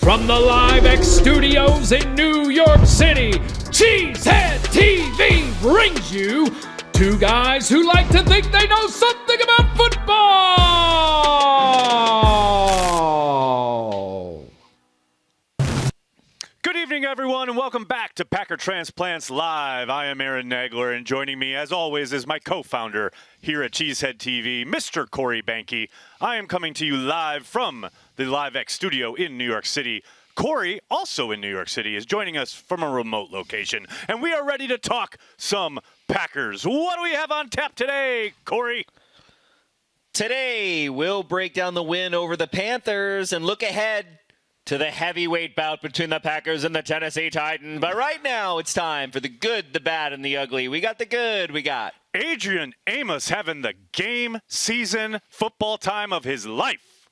From the Live X Studios in New York City, Cheesehead TV brings you two guys who like to think they know something about football. Good evening, everyone, and welcome back to Packer Transplants Live. I am Aaron Nagler, and joining me, as always, is my co-founder here at Cheesehead TV, Mr. Corey Behnke. I am coming to you live from the Live X studio in New York City. Corey, also in New York City, is joining us from a remote location, and we are ready to talk some Packers. What do we have on tap today, Corey? Today, we'll break down the win over the Panthers and look ahead to the heavyweight bout between the Packers and the Tennessee Titans. But right now, it's time for the good, the bad, and the ugly. We got the good, we got Adrian Amos having the game, season, football time of his life.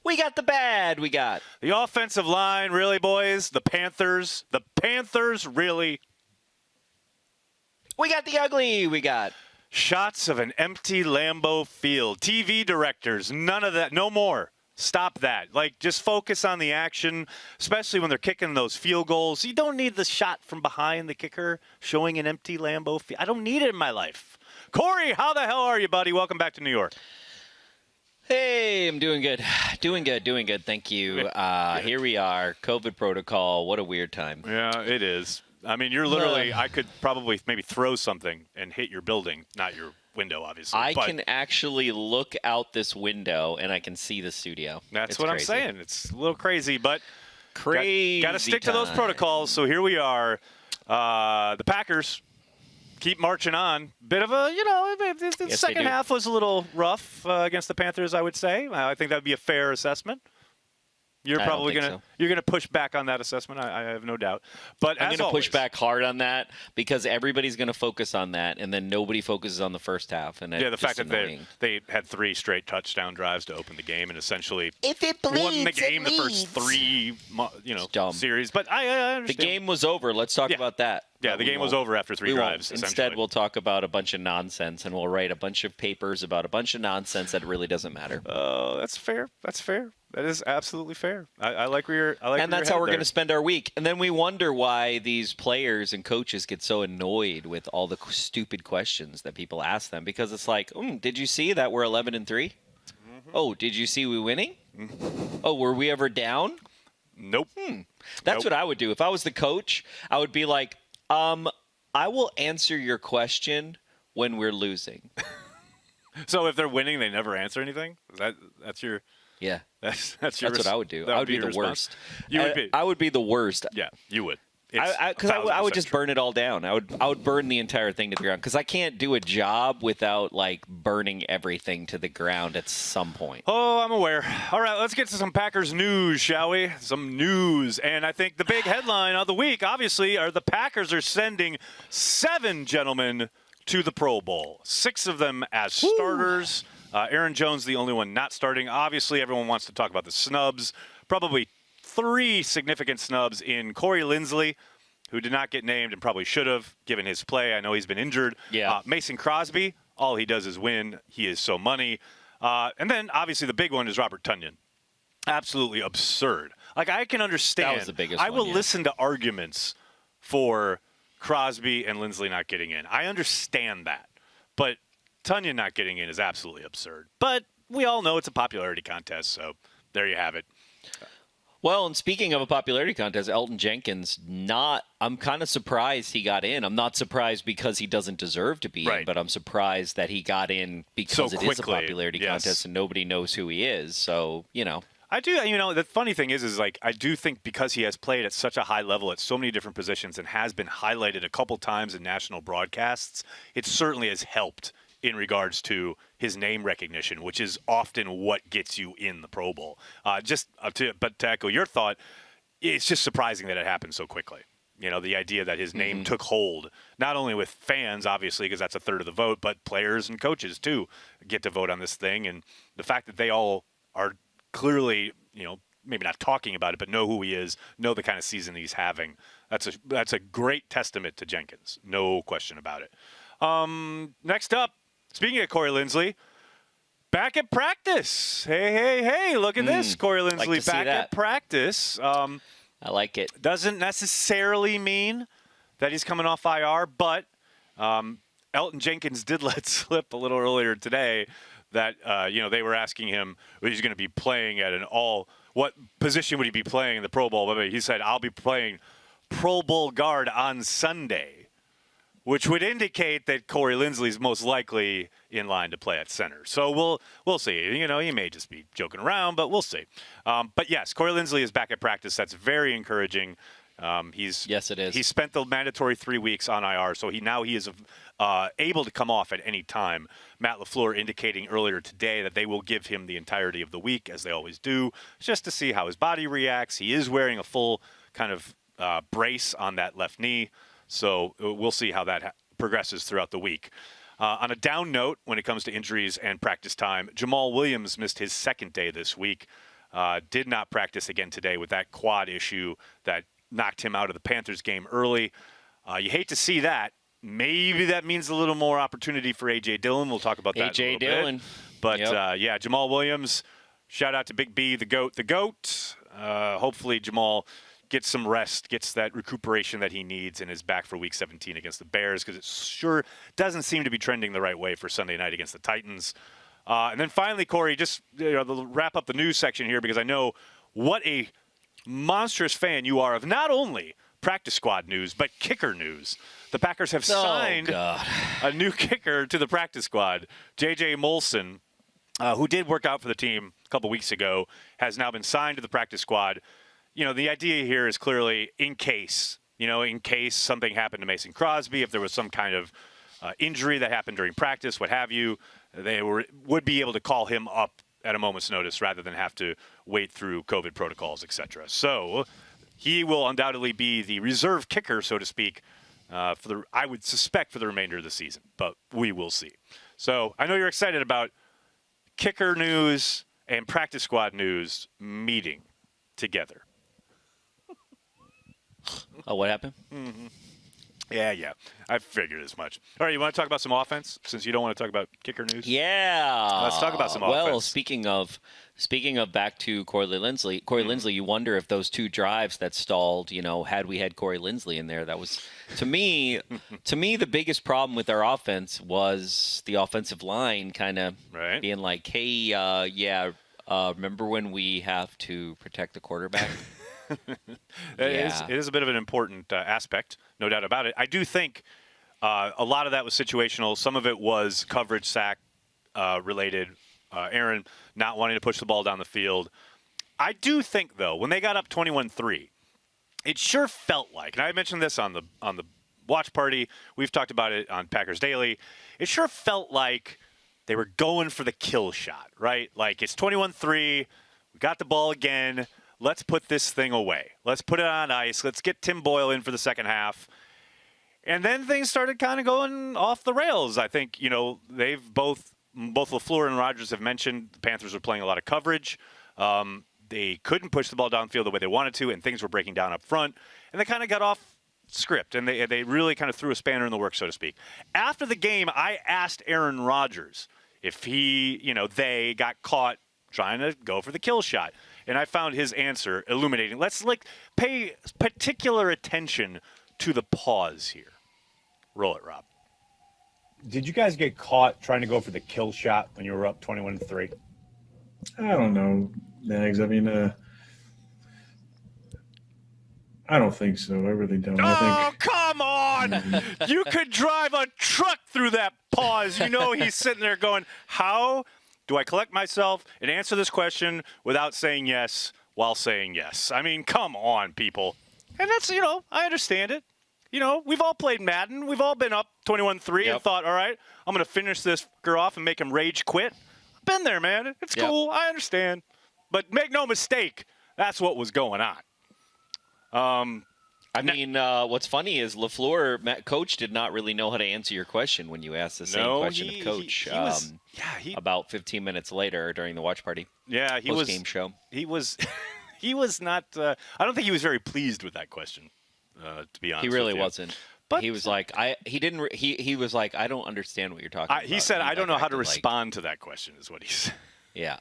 We got the bad, we got The offensive line, really, boys? The Panthers, really? We got the ugly, we got Shots of an empty Lambeau Field. TV directors, none of that, no more. Stop that. Like, just focus on the action, especially when they're kicking those field goals. You don't need the shot from behind the kicker showing an empty Lambeau Field. I don't need it in my life. Corey, how the hell are you, buddy? Welcome back to New York. Hey, I'm doing good. Doing good. Thank you. Here we are. COVID protocol. What a weird time. Yeah, it is. I mean, you're literally, I could probably maybe throw something and hit your building, not your window, obviously. I can actually look out this window and I can see the studio. That's what crazy. I'm saying. It's a little crazy, but crazy. Got to stick to those protocols. So here we are. The Packers keep marching on. Bit of a, the second half was a little rough against the Panthers, I would say. I think that would be a fair assessment. You're probably gonna push back on that assessment. I have no doubt. But I'm gonna push back hard on that because everybody's gonna focus on that, and then nobody focuses on the first half. And the fact that they had 3 straight touchdown drives to open the game and essentially won the game the first 3 series. But I understand. The game was over. Let's talk about that. Yeah, the game was over after 3 drives. Instead, we'll talk about a bunch of nonsense, and we'll write a bunch of papers about a bunch of nonsense that really doesn't matter. Oh, that's fair. That's fair. That is absolutely fair. I like where you're. And that's how we're going to spend our week. And then we wonder why these players and coaches get so annoyed with all the stupid questions that people ask them, because it's like, did you see that we're 11-3? Mm-hmm. Oh, did you see we winning? Mm-hmm. Oh, were we ever down? Nope. That's what I would do if I was the coach. I would be like, I will answer your question when we're losing. So if they're winning, they never answer anything? That's your... Yeah. That's what I would do. I would be the worst. You would be. I would be the worst. Yeah, you would. Because I would just burn it all down. I would burn the entire thing to the ground because I can't do a job without burning everything to the ground at some point. Oh, I'm aware. All right, let's get to some Packers news, shall we? Some news, and I think the big headline of the week, obviously, are the Packers are sending 7 gentlemen to the Pro Bowl. 6 of them as starters. Aaron Jones, the only one not starting. Obviously, everyone wants to talk about the snubs. Probably 3 significant snubs in Corey Lindsay, who did not get named and probably should have, given his play. I know he's been injured. Yeah. Mason Crosby, all he does is win. He is so money. And then, obviously, the big one is Robert Tonyan. Absolutely absurd. I can understand. That was the biggest I will one, listen to arguments for Crosby and Lindsay not getting in. I understand that. But Tonyan not getting in is absolutely absurd. But we all know it's a popularity contest, so there you have it. Well, and speaking of a popularity contest, Elton Jenkins, I'm kind of surprised he got in. I'm not surprised because he doesn't deserve to be in, but I'm surprised that he got in because it is a popularity contest and nobody knows who he is. So, I do, the funny thing is I do think because he has played at such a high level at so many different positions and has been highlighted a couple times in national broadcasts, it certainly has helped in regards to his name recognition, which is often what gets you in the Pro Bowl. But to echo your thought, it's just surprising that it happened so quickly. The idea that his name took hold, not only with fans, obviously, because that's a third of the vote, but players and coaches, too, get to vote on this thing. And the fact that they all are clearly, maybe not talking about it, but know who he is, know the kind of season he's having, that's a great testament to Jenkins. No question about it. Next up, speaking of Corey Lindsay, Back at practice. Hey, look at this. Corey Linsley like to see back that. at practice. I like it. Doesn't necessarily mean that he's coming off IR, but Elton Jenkins did let slip a little earlier today that, they were asking him if he's going to be playing at what position would he be playing in the Pro Bowl? He said, I'll be playing Pro Bowl guard on Sunday, which would indicate that Corey Linsley's most likely in line to play at center. So we'll see. He may just be joking around, but we'll see. But yes, Corey Linsley is back at practice. That's very encouraging. Yes, it is. He spent the mandatory 3 weeks on IR, so he is able to come off at any time. Matt LaFleur indicating earlier today that they will give him the entirety of the week, as they always do, just to see how his body reacts. He is wearing a full kind of brace on that left knee, so we'll see how that progresses throughout the week. On a down note, when it comes to injuries and practice time, Jamal Williams missed his second day this week. Did not practice again today with that quad issue that knocked him out of the Panthers game early. You hate to see that. Maybe that means a little more opportunity for A.J. Dillon. We'll talk about that in a little Dillon. bit. But, Jamal Williams, shout out to Big B, the GOAT. Hopefully Jamal gets some rest, gets that recuperation that he needs, and is back for Week 17 against the Bears, because it sure doesn't seem to be trending the right way for Sunday night against the Titans. And then finally, Corey, just wrap up the news section here, because I know what a monstrous fan you are of not only practice squad news, but kicker news. The Packers have signed a new kicker to the practice squad. J.J. Molson, who did work out for the team a couple weeks ago, has now been signed to the practice squad. The idea here is clearly in case something happened to Mason Crosby, if there was some kind of injury that happened during practice, what have you, they would be able to call him up at a moment's notice rather than have to wait through COVID protocols, etc. So he will undoubtedly be the reserve kicker, so to speak, I would suspect for the remainder of the season, but we will see. So I know you're excited about kicker news and practice squad news meeting together. Oh, what happened? Mm-hmm. Yeah. I figured as much. All right, you want to talk about some offense since you don't want to talk about kicker news? Yeah. Let's talk about some offense. Well, speaking of back to Corey Linsley, you wonder if those two drives that stalled, had we had Corey Linsley in there, that was to me the biggest problem with our offense was the offensive line kind of being like, hey, remember when we have to protect the quarterback? It is a bit of an important aspect, no doubt about it. I do think a lot of that was situational. Some of it was coverage sack related. Aaron not wanting to push the ball down the field. I do think, though, when they got up 21-3, it sure felt like, and I mentioned this on the watch party, we've talked about it on Packers Daily, it sure felt like they were going for the kill shot, right? Like, it's 21-3, we got the ball again, let's put this thing away. Let's put it on ice. Let's get Tim Boyle in for the second half. And then things started kind of going off the rails. I think, they've both LaFleur and Rodgers have mentioned the Panthers were playing a lot of coverage. They couldn't push the ball downfield the way they wanted to, and things were breaking down up front. And they kind of got off script, and they really kind of threw a spanner in the works, so to speak. After the game, I asked Aaron Rodgers if they got caught trying to go for the kill shot. And I found his answer illuminating. Let's pay particular attention to the pause here. Roll it, Rob. Did you guys get caught trying to go for the kill shot when you were up 21-3? I don't know, Nags. I mean, I don't think so. I really don't. Come on! You could drive a truck through that pause. He's sitting there going, how do I collect myself and answer this question without saying yes while saying yes? I mean, come on, people. And that's, I understand it. We've all played Madden. We've all been up 21-3 and thought, all right, I'm going to finish this fucker off and make him rage quit. I've been there, man. It's cool. I understand. But make no mistake, that's what was going on. What's funny is LaFleur, coach, did not really know how to answer your question when you asked the same question of coach. About 15 minutes later during the watch party. Yeah, he was post-game show. He was not. I don't think he was very pleased with that question. To be honest, he really wasn't. but he was like, he was like, I don't understand what you're talking about. he said, I don't know how to acted respond to that question, is what he said. Yeah.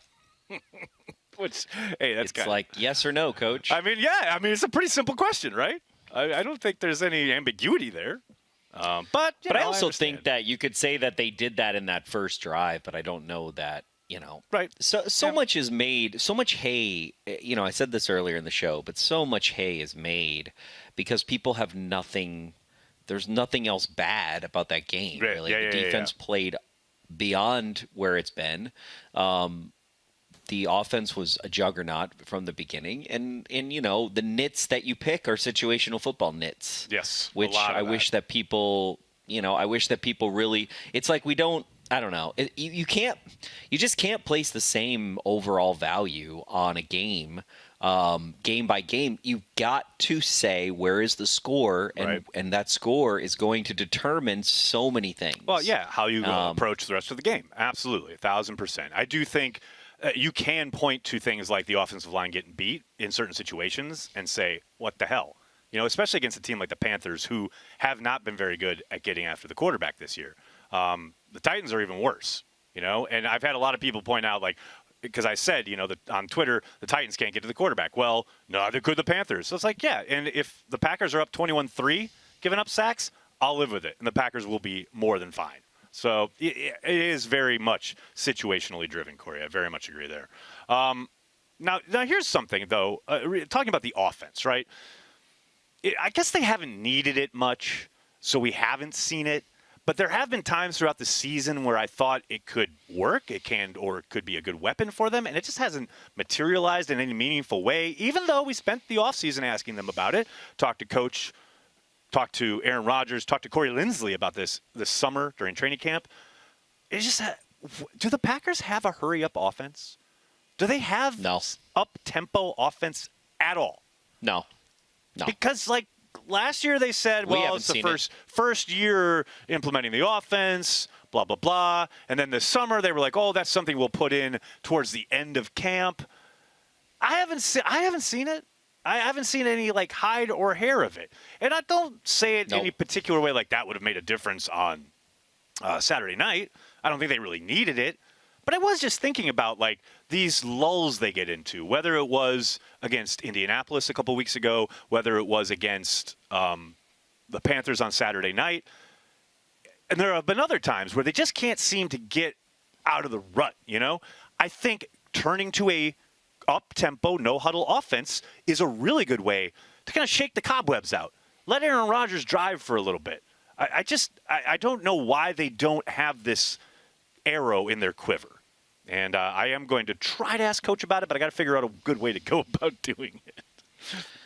Which, hey, that's It's like yes or no, coach. I mean, it's a pretty simple question, right? I don't think there's any ambiguity there. But I also think that you could say that they did that in that first drive, but I don't know that, Right. So much is made, so much hay, I said this earlier in the show, but so much hay is made because people have nothing, there's nothing else bad about that game, Right. really. Yeah, the defense played beyond where it's been. The offense was a juggernaut from the beginning, and the nits that you pick are situational football nits. Yes, which I wish that people, really. It's like we don't. I don't know. You just can't place the same overall value on a game, game by game. You've got to say where is the score, and that score is going to determine so many things. Well, yeah, how you approach the rest of the game. Absolutely, 1,000%. I do think you can point to things like the offensive line getting beat in certain situations and say, what the hell? Especially against a team like the Panthers, who have not been very good at getting after the quarterback this year. The Titans are even worse, and I've had a lot of people point out, like, because I said, on Twitter, the Titans can't get to the quarterback. Well, neither could the Panthers. So it's like, yeah, and if the Packers are up 21-3, giving up sacks, I'll live with it, and the Packers will be more than fine. So it is very much situationally driven, Corey. I very much agree there. Now here's something, though, talking about the offense, right? I guess they haven't needed it much, so we haven't seen it. But there have been times throughout the season where I thought it could work, it could be a good weapon for them, and it just hasn't materialized in any meaningful way, even though we spent the offseason asking them about it, talked to Coach, talked to Aaron Rodgers, talked to Corey Lindsay about this summer during training camp. It's just, do the Packers have a hurry-up offense? Do they have up-tempo offense at all? No. Because, like, last year they said, well, it's the first year implementing the offense, blah, blah, blah. And then this summer they were like, oh, that's something we'll put in towards the end of camp. I haven't seen it. I haven't seen any, like, hide or hair of it. And I don't say it any particular way like that would have made a difference on Saturday night. I don't think they really needed it. But I was just thinking about, like, these lulls they get into, whether it was against Indianapolis a couple weeks ago, whether it was against the Panthers on Saturday night. And there have been other times where they just can't seem to get out of the rut, I think turning to a up-tempo, no-huddle offense is a really good way to kind of shake the cobwebs out. Let Aaron Rodgers drive for a little bit. I don't know why they don't have this arrow in their quiver. And I am going to try to ask Coach about it, but I got to figure out a good way to go about doing it.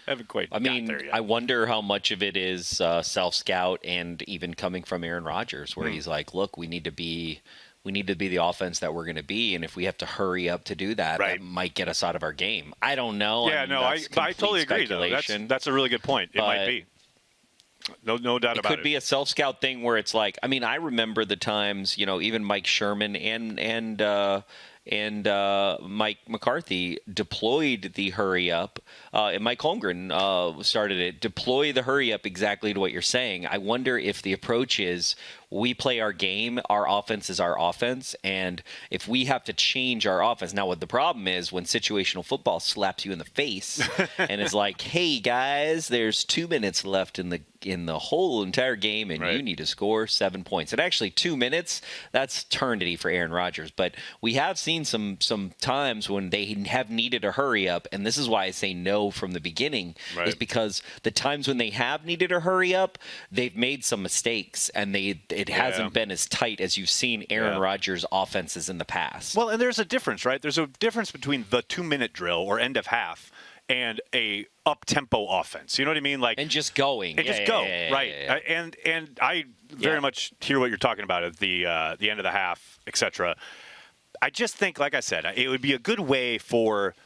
I haven't quite got there yet. I wonder how much of it is self-scout and even coming from Aaron Rodgers, where he's like, look, we need to be the offense that we're going to be, and if we have to hurry up to do that, that might get us out of our game. I don't know. Yeah, I totally agree, though. That's a really good point. It might be. No doubt about it. It could be a self-scout thing where it's like, I mean, I remember the times, even Mike Sherman and Mike McCarthy deployed the hurry up, and Mike Holmgren started it. Deploy the hurry up exactly to what you're saying. I wonder if the approach is we play our game, our offense is our offense, and if we have to change our offense. Now, what the problem is when situational football slaps you in the face and is like, hey, guys, there's 2 minutes left in the whole entire game, and you need to score 7 points. And actually, 2 minutes, that's eternity for Aaron Rodgers. But we have seen some times when they have needed a hurry up, and this is why I say no from the beginning, is because the times when they have needed a hurry up, they've made some mistakes, and it hasn't been as tight as you've seen Aaron Rodgers' offenses in the past. Well, and there's a difference, right? There's a difference between the 2-minute drill or end of half and a up-tempo offense. You know what I mean? Like, and just going. And just go, right. And I very much hear what you're talking about at the end of the half, etc. I just think, like I said, it would be a good way for,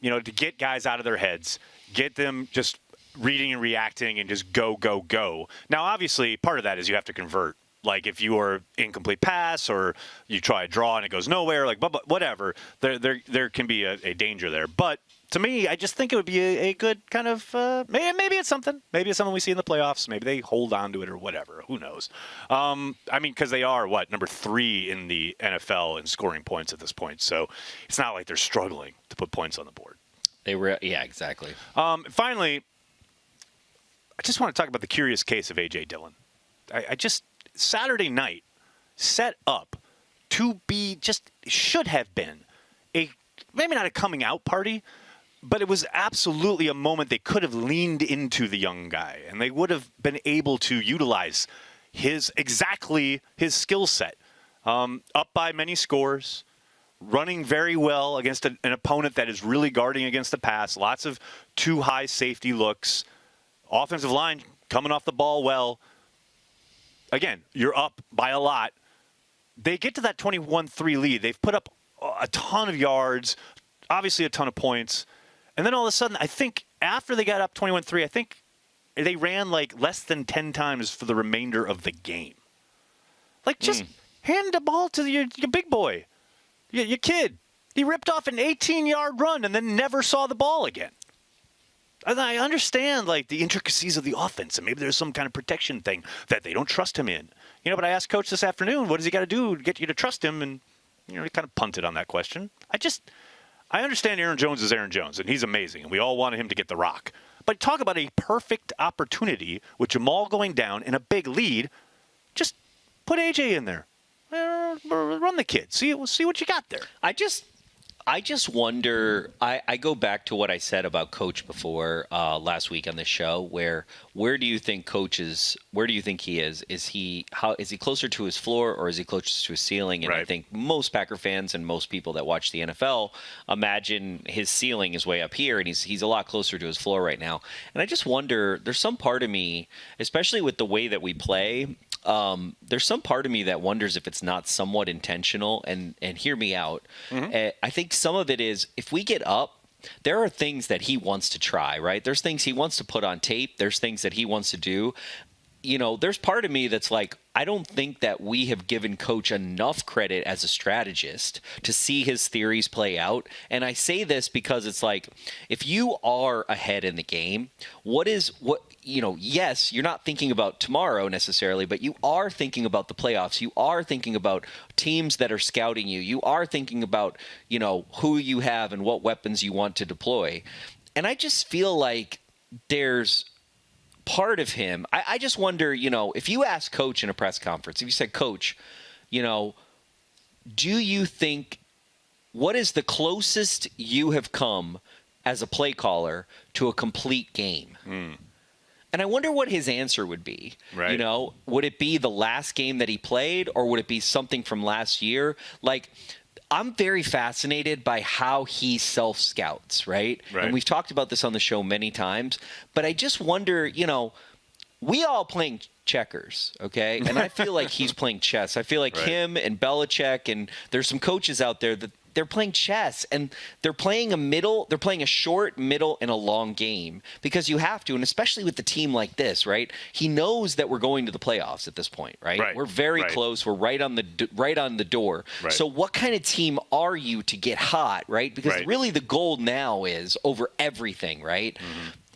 to get guys out of their heads, get them just reading and reacting and just go, go, go. Now, obviously, part of that is you have to convert. Like, if you are incomplete pass or you try a draw and it goes nowhere, like, whatever, there can be a danger there. But to me, I just think it would be a good kind of maybe it's something. Maybe it's something we see in the playoffs. Maybe they hold on to it or whatever. Who knows? I mean, because they are number 3 in the NFL in scoring points at this point. So it's not like they're struggling to put points on the board. Yeah, exactly. Finally, I just want to talk about the curious case of A.J. Dillon. I just Saturday night set up to be should have been maybe not a coming out party, but it was absolutely a moment they could have leaned into the young guy, and they would have been able to utilize his skill set. Up by many scores, running very well against an opponent that is really guarding against the pass, lots of too high safety looks, offensive line coming off the ball well. Again, you're up by a lot. They get to that 21-3 lead. They've put up a ton of yards, obviously a ton of points. And then all of a sudden, I think after they got up 21-3, I think they ran less than 10 times for the remainder of the game. Just hand the ball to your big boy, your kid. He ripped off an 18-yard run and then never saw the ball again. And I understand the intricacies of the offense, and maybe there's some kind of protection thing that they don't trust him in. But I asked Coach this afternoon, what does he got to do to get you to trust him? And he kind of punted on that question. I understand Aaron Jones is Aaron Jones, and he's amazing, and we all wanted him to get the rock. But talk about a perfect opportunity with Jamal going down in a big lead. Just put AJ in there. Run the kid. See what you got there. I just wonder. I go back to what I said about Coach before last week on the show. Where do you think Coach is? Where do you think he is? Is he closer to his floor or is he closer to his ceiling? And I think most Packer fans and most people that watch the NFL imagine his ceiling is way up here, and he's a lot closer to his floor right now. And I just wonder. There's some part of me, especially with the way that we play. There's some part of me that wonders if it's not somewhat intentional, and hear me out. I think some of it is if we get up, there are things that he wants to try, right? There's things he wants to put on tape. There's things that he wants to do. There's part of me that's I don't think that we have given Coach enough credit as a strategist to see his theories play out. And I say this because it's if you are ahead in the game, yes, you're not thinking about tomorrow necessarily, but you are thinking about the playoffs. You are thinking about teams that are scouting you. You are thinking about, who you have and what weapons you want to deploy. And I just feel like there's part of him. I just wonder, if you ask Coach in a press conference, if you said, Coach, do you think, what is the closest you have come as a play caller to a complete game? And I wonder what his answer would be. Right. Would it be the last game that he played, or would it be something from last year? I'm very fascinated by how he self-scouts, right? And we've talked about this on the show many times, but I just wonder, we all playing checkers, okay? And I feel like he's playing chess. I feel like him and Belichick, and there's some coaches out there that they're playing chess, and they're playing a short, middle, and a long game because you have to, and especially with the team like this, right? He knows that we're going to the playoffs at this point, right? We're very close. We're right on the door. So what kind of team are you to get hot, right? Because really the goal now is over everything, right?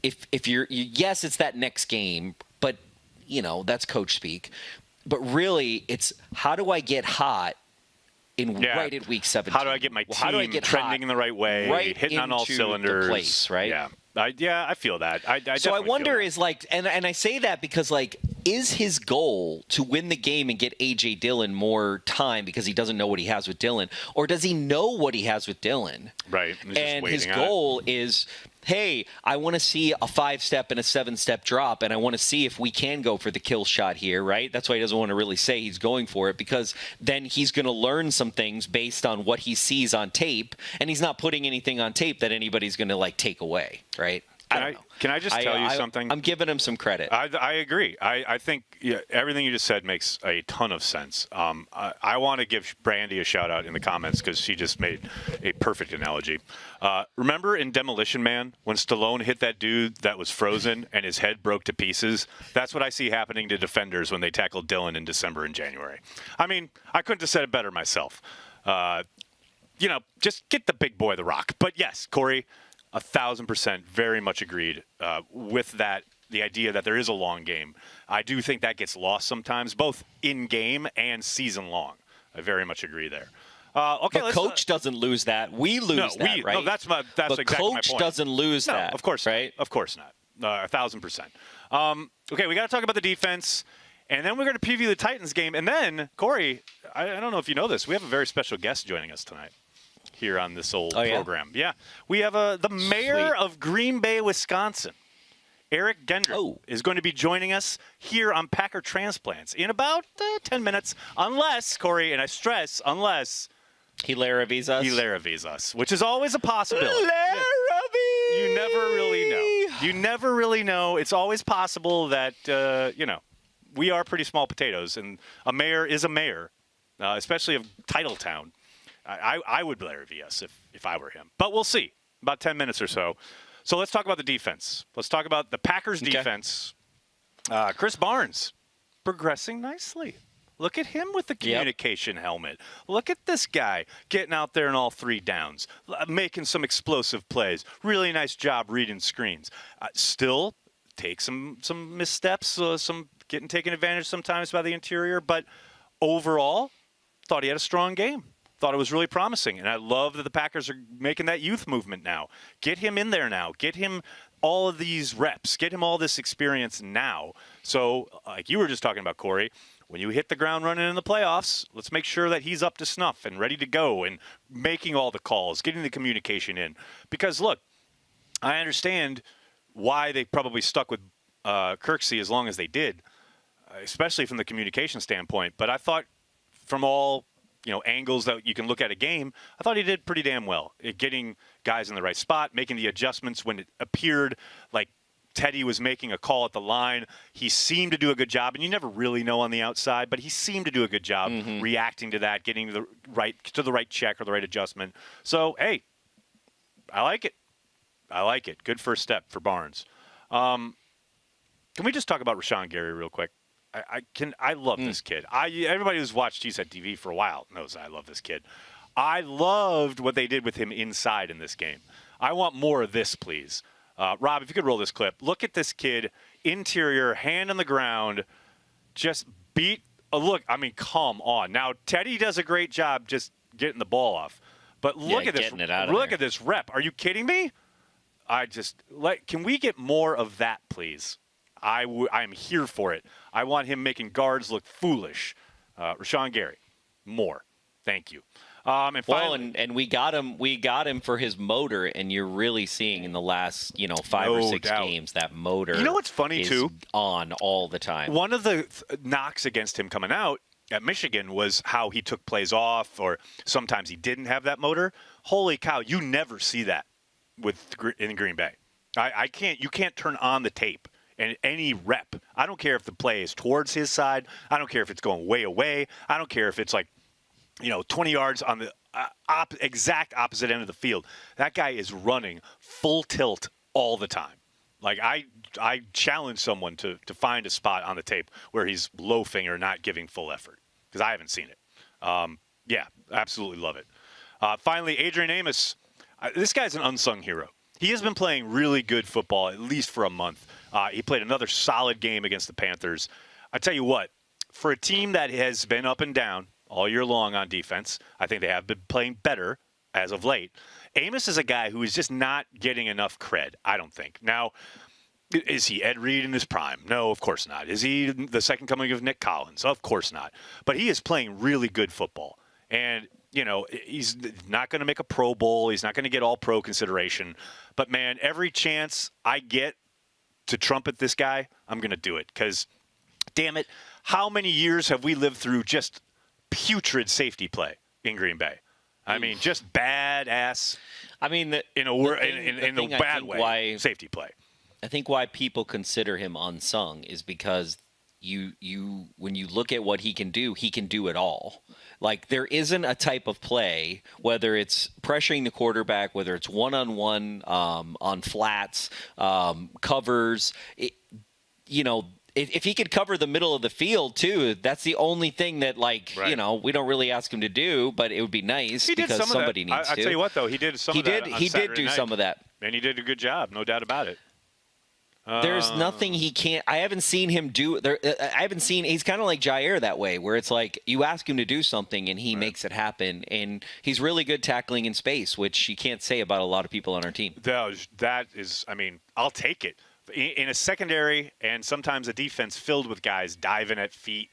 If you're yes, it's that next game, but that's coach speak. But really, it's how do I get hot right at week 17. How do I get my team trending in the right way, hitting on all cylinders? The place, right? Yeah, I feel that. So I wonder and I say that because is his goal to win the game and get A.J. Dillon more time because he doesn't know what he has with Dillon, or does he know what he has with Dillon? Right. And his goal is, hey, I want to see a 5-step and a 7-step drop, and I want to see if we can go for the kill shot here, right? That's why he doesn't want to really say he's going for it, because then he's going to learn some things based on what he sees on tape, and he's not putting anything on tape that anybody's going to take away, right? Can I just tell you something? I'm giving him some credit. I agree. I think everything you just said makes a ton of sense. I want to give Brandy a shout out in the comments because she just made a perfect analogy. Remember in Demolition Man when Stallone hit that dude that was frozen and his head broke to pieces? That's what I see happening to defenders when they tackle Dillon in December and January. I mean, I couldn't have said it better myself. Just get the big boy the rock. But yes, Corey, 1,000% very much agreed with that. The idea that there is a long game. I do think that gets lost sometimes, both in game and season long. I very much agree there. Okay, but coach doesn't lose that. We lose that, right? No, that's but exactly my point. Coach doesn't lose that. Of course, right? Of course not. 1,000%. Okay, we got to talk about the defense, and then we're going to preview the Titans game. And then, Corey, I don't know if you know this, we have a very special guest joining us tonight here on this program. Yeah, we have the mayor of Green Bay, Wisconsin. Eric Genrich is going to be joining us here on Packer Transplants in about 10 minutes, unless, Corey, and I stress, unless he Laravies us. He Laravies us, which is always a possibility. Larravie! You never really know. You never really know. It's always possible that, we are pretty small potatoes, and a mayor is a mayor, especially of Titletown. I would Laravie us if I were him. But we'll see. About 10 minutes or so. So let's talk about the defense. Let's talk about the Packers' defense. Chris Barnes progressing nicely. Look at him with the communication helmet. Look at this guy getting out there in all 3 downs, making some explosive plays. Really nice job reading screens. Still take some missteps, some getting taken advantage sometimes by the interior, but overall, thought he had a strong game. Thought it was really promising, and I love that the Packers are making that youth movement now. Get him in there now. Get him all of these reps. Get him all this experience now. So, like you were just talking about, Corey, when you hit the ground running in the playoffs, let's make sure that he's up to snuff and ready to go and making all the calls, getting the communication in. Because, look, I understand why they probably stuck with Kirksey as long as they did, especially from the communication standpoint. But I thought from all angles that you can look at a game, I thought he did pretty damn well at getting guys in the right spot, making the adjustments when it appeared like Teddy was making a call at the line. He seemed to do a good job, and you never really know on the outside, but he seemed to do a good job reacting to that, getting to the right check or the right adjustment. So, hey, I like it. Good first step for Barnes. Can we just talk about Rashaan Gary real quick? I love this kid. Everybody who's watched CHTV for a while knows I love this kid. I loved what they did with him inside in this game. I want more of this, please. Rob, if you could roll this clip. Look at this kid, interior, hand on the ground, just beat a look. I mean, come on. Now, Teddy does a great job just getting the ball off. But look at this. Look at this rep. Are you kidding me? Can we get more of that, please? I'm here for it. I want him making guards look foolish. Rashaan Gary, more. Thank you. And finally, and we got him for his motor, and you're really seeing in the last 5 or 6 games that motor. You know what's funny is too? On all the time. One of the knocks against him coming out at Michigan was how he took plays off, or sometimes he didn't have that motor. Holy cow! You never see that in Green Bay. You can't turn on the tape. And any rep, I don't care if the play is towards his side. I don't care if it's going way away. I don't care if it's 20 yards on the exact opposite end of the field. That guy is running full tilt all the time. Like, I challenge someone to find a spot on the tape where he's loafing or not giving full effort, because I haven't seen it. Yeah, absolutely love it. Finally, Adrian Amos. This guy's an unsung hero. He has been playing really good football, at least for a month. He played another solid game against the Panthers. I tell you what, for a team that has been up and down all year long on defense, I think they have been playing better as of late. Amos is a guy who is just not getting enough cred, I don't think. Now, is he Ed Reed in his prime? No, of course not. Is he the second coming of Nick Collins? Of course not. But he is playing really good football. And he's not going to make a Pro Bowl. He's not going to get all pro consideration. But, man, every chance I get to trumpet this guy, I'm going to do it. Because, damn it, how many years have we lived through just putrid safety play in Green Bay? I mean, just badass. I mean, in a bad way, safety play. I think why people consider him unsung is because when you look at what he can do it all. Like, there isn't a type of play, whether it's pressuring the quarterback, whether it's one-on-one, on flats, covers, if he could cover the middle of the field too, that's the only thing that we don't really ask him to do, but it would be nice because somebody needs to. I tell you what, though, he did some of that. He did do some of that. And he did a good job, no doubt about it. There's nothing he can't. I haven't seen him do. I haven't seen. He's kind of like Jair that way, where it's like you ask him to do something and he makes it happen. And he's really good tackling in space, which you can't say about a lot of people on our team. That is, I mean, I'll take it. In a secondary and sometimes a defense filled with guys diving at feet,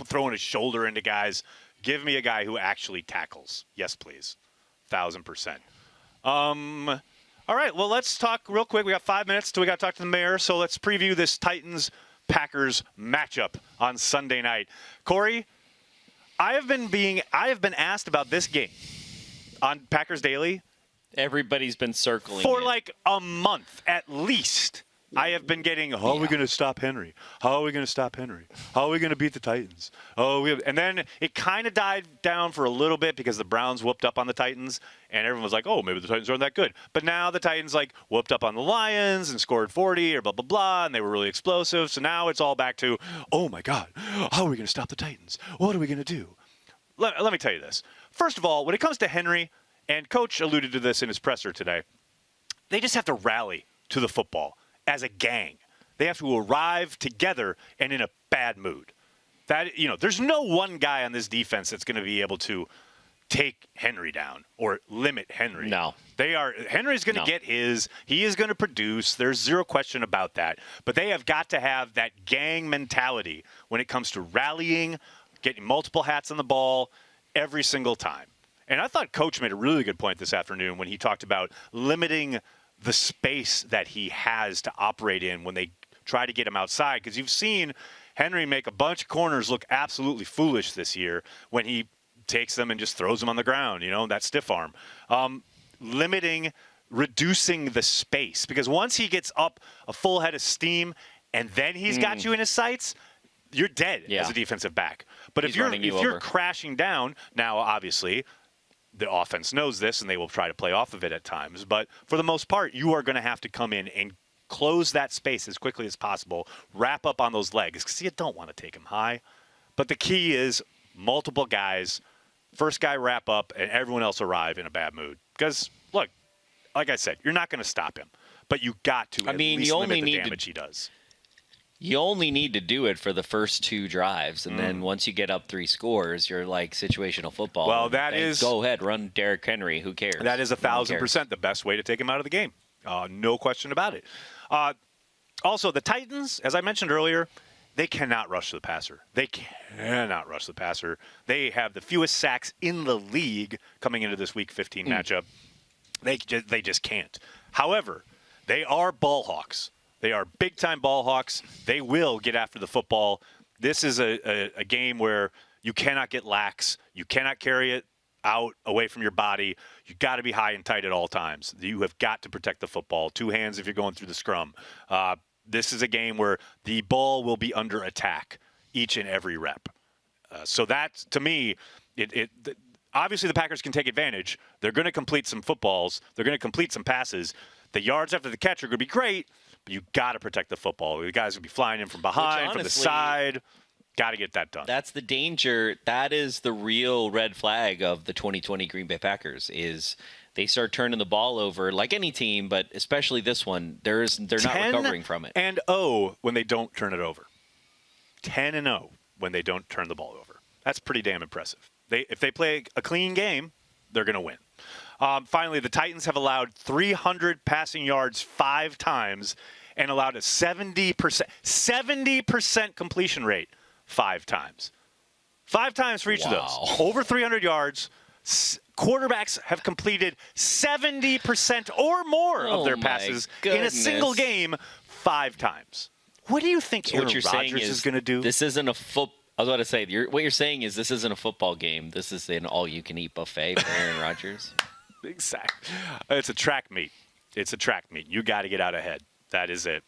throwing his shoulder into guys, give me a guy who actually tackles. Yes, please. 1,000%. All right, well, let's talk real quick. We got 5 minutes till we got to talk to the mayor, so let's preview this Titans-Packers matchup on Sunday night. Corey, I have been asked about this game on Packers Daily. Everybody's been circling for it. like a month at least. I have been getting, how are we going to stop Henry? How are we going to stop Henry? How are we going to beat the Titans? And then it kind of died down for a little bit because the Browns whooped up on the Titans, and everyone was like, oh, maybe the Titans aren't that good. But now the Titans like whooped up on the Lions and scored 40 or blah, blah, blah, and they were really explosive. So now it's all back to, oh, my God, how are we going to stop the Titans? What are we going to do? Let me tell you this. First of all, when it comes to Henry, and Coach alluded to this in his presser today, they just have to rally to the football. As a gang, they have to arrive together and in a bad mood. There's no one guy on this defense that's going to be able to take Henry down or limit Henry. No. Henry's going to get his. He is going to produce. There's zero question about that. But they have got to have that gang mentality when it comes to rallying, getting multiple hats on the ball every single time. And I thought Coach made a really good point this afternoon when he talked about limiting the space that he has to operate in when they try to get him outside. Because you've seen Henry make a bunch of corners look absolutely foolish this year when he takes them and just throws them on the ground, that stiff arm. Reducing the space. Because once he gets up a full head of steam and then he's got you in his sights, you're dead as a defensive back. But if you're crashing down, now obviously – the offense knows this, and they will try to play off of it at times. But for the most part, you are going to have to come in and close that space as quickly as possible, wrap up on those legs, because you don't want to take them high. But the key is multiple guys, first guy wrap up, and everyone else arrive in a bad mood. Because, look, like I said, you're not going to stop him. But you got to at least limit the damage he does. You only need to do it for the first two drives, and then once you get up 3 scores, you're like situational football. Well, go ahead, run Derrick Henry. Who cares? That is 1,000% the best way to take him out of the game. No question about it. Also, the Titans, as I mentioned earlier, they cannot rush the passer. They cannot rush the passer. They have the fewest sacks in the league coming into this Week 15 matchup. They just can't. However, they are ball hawks. They are big-time ball hawks. They will get after the football. This is a game where you cannot get lax. You cannot carry it out away from your body. You got to be high and tight at all times. You have got to protect the football. 2 hands if you're going through the scrum. This is a game where the ball will be under attack each and every rep. So that, to me, obviously the Packers can take advantage. They're going to complete some footballs. They're going to complete some passes. The yards after the catch are going to be great. But you got to protect the football. The guys will be flying in from behind, from the side. Got to get that done. That's the danger. That is the real red flag of the 2020 Green Bay Packers is they start turning the ball over like any team, but especially this one. They're not recovering from it. 10-0 when they don't turn it over. 10-0 when they don't turn the ball over. That's pretty damn impressive. If they play a clean game, they're going to win. Finally, the Titans have allowed 300 passing yards 5 times and allowed a 70% completion rate 5 times. 5 times for each of those. Over 300 yards. Quarterbacks have completed 70% or more of their passes in a single game 5 times. What do you think Aaron Rodgers is going to do? This isn't a I was about to say, what you're saying is this isn't a football game. This is an all-you-can-eat buffet for Aaron Rodgers. Exactly. It's a track meet. You got to get out ahead. That is it.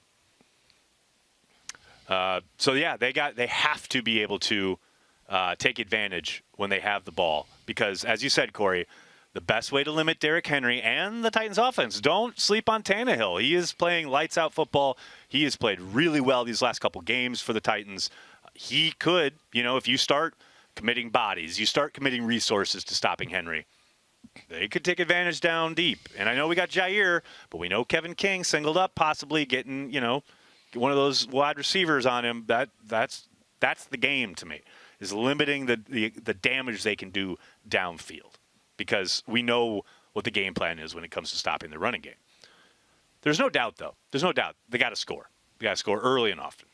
They have to be able to take advantage when they have the ball because, as you said, Corey, the best way to limit Derrick Henry and the Titans' offense, don't sleep on Tannehill. He is playing lights-out football. He has played really well these last couple games for the Titans. He could, if you start committing bodies, you start committing resources to stopping Henry, They could take advantage down deep. And I know we got Jair, but we know Kevin King singled up, possibly getting, one of those wide receivers on him. That's the game to me, is limiting the damage they can do downfield, because we know what the game plan is when it comes to stopping the running game. There's no doubt, though. There's no doubt. They got to score. They got to score early and often.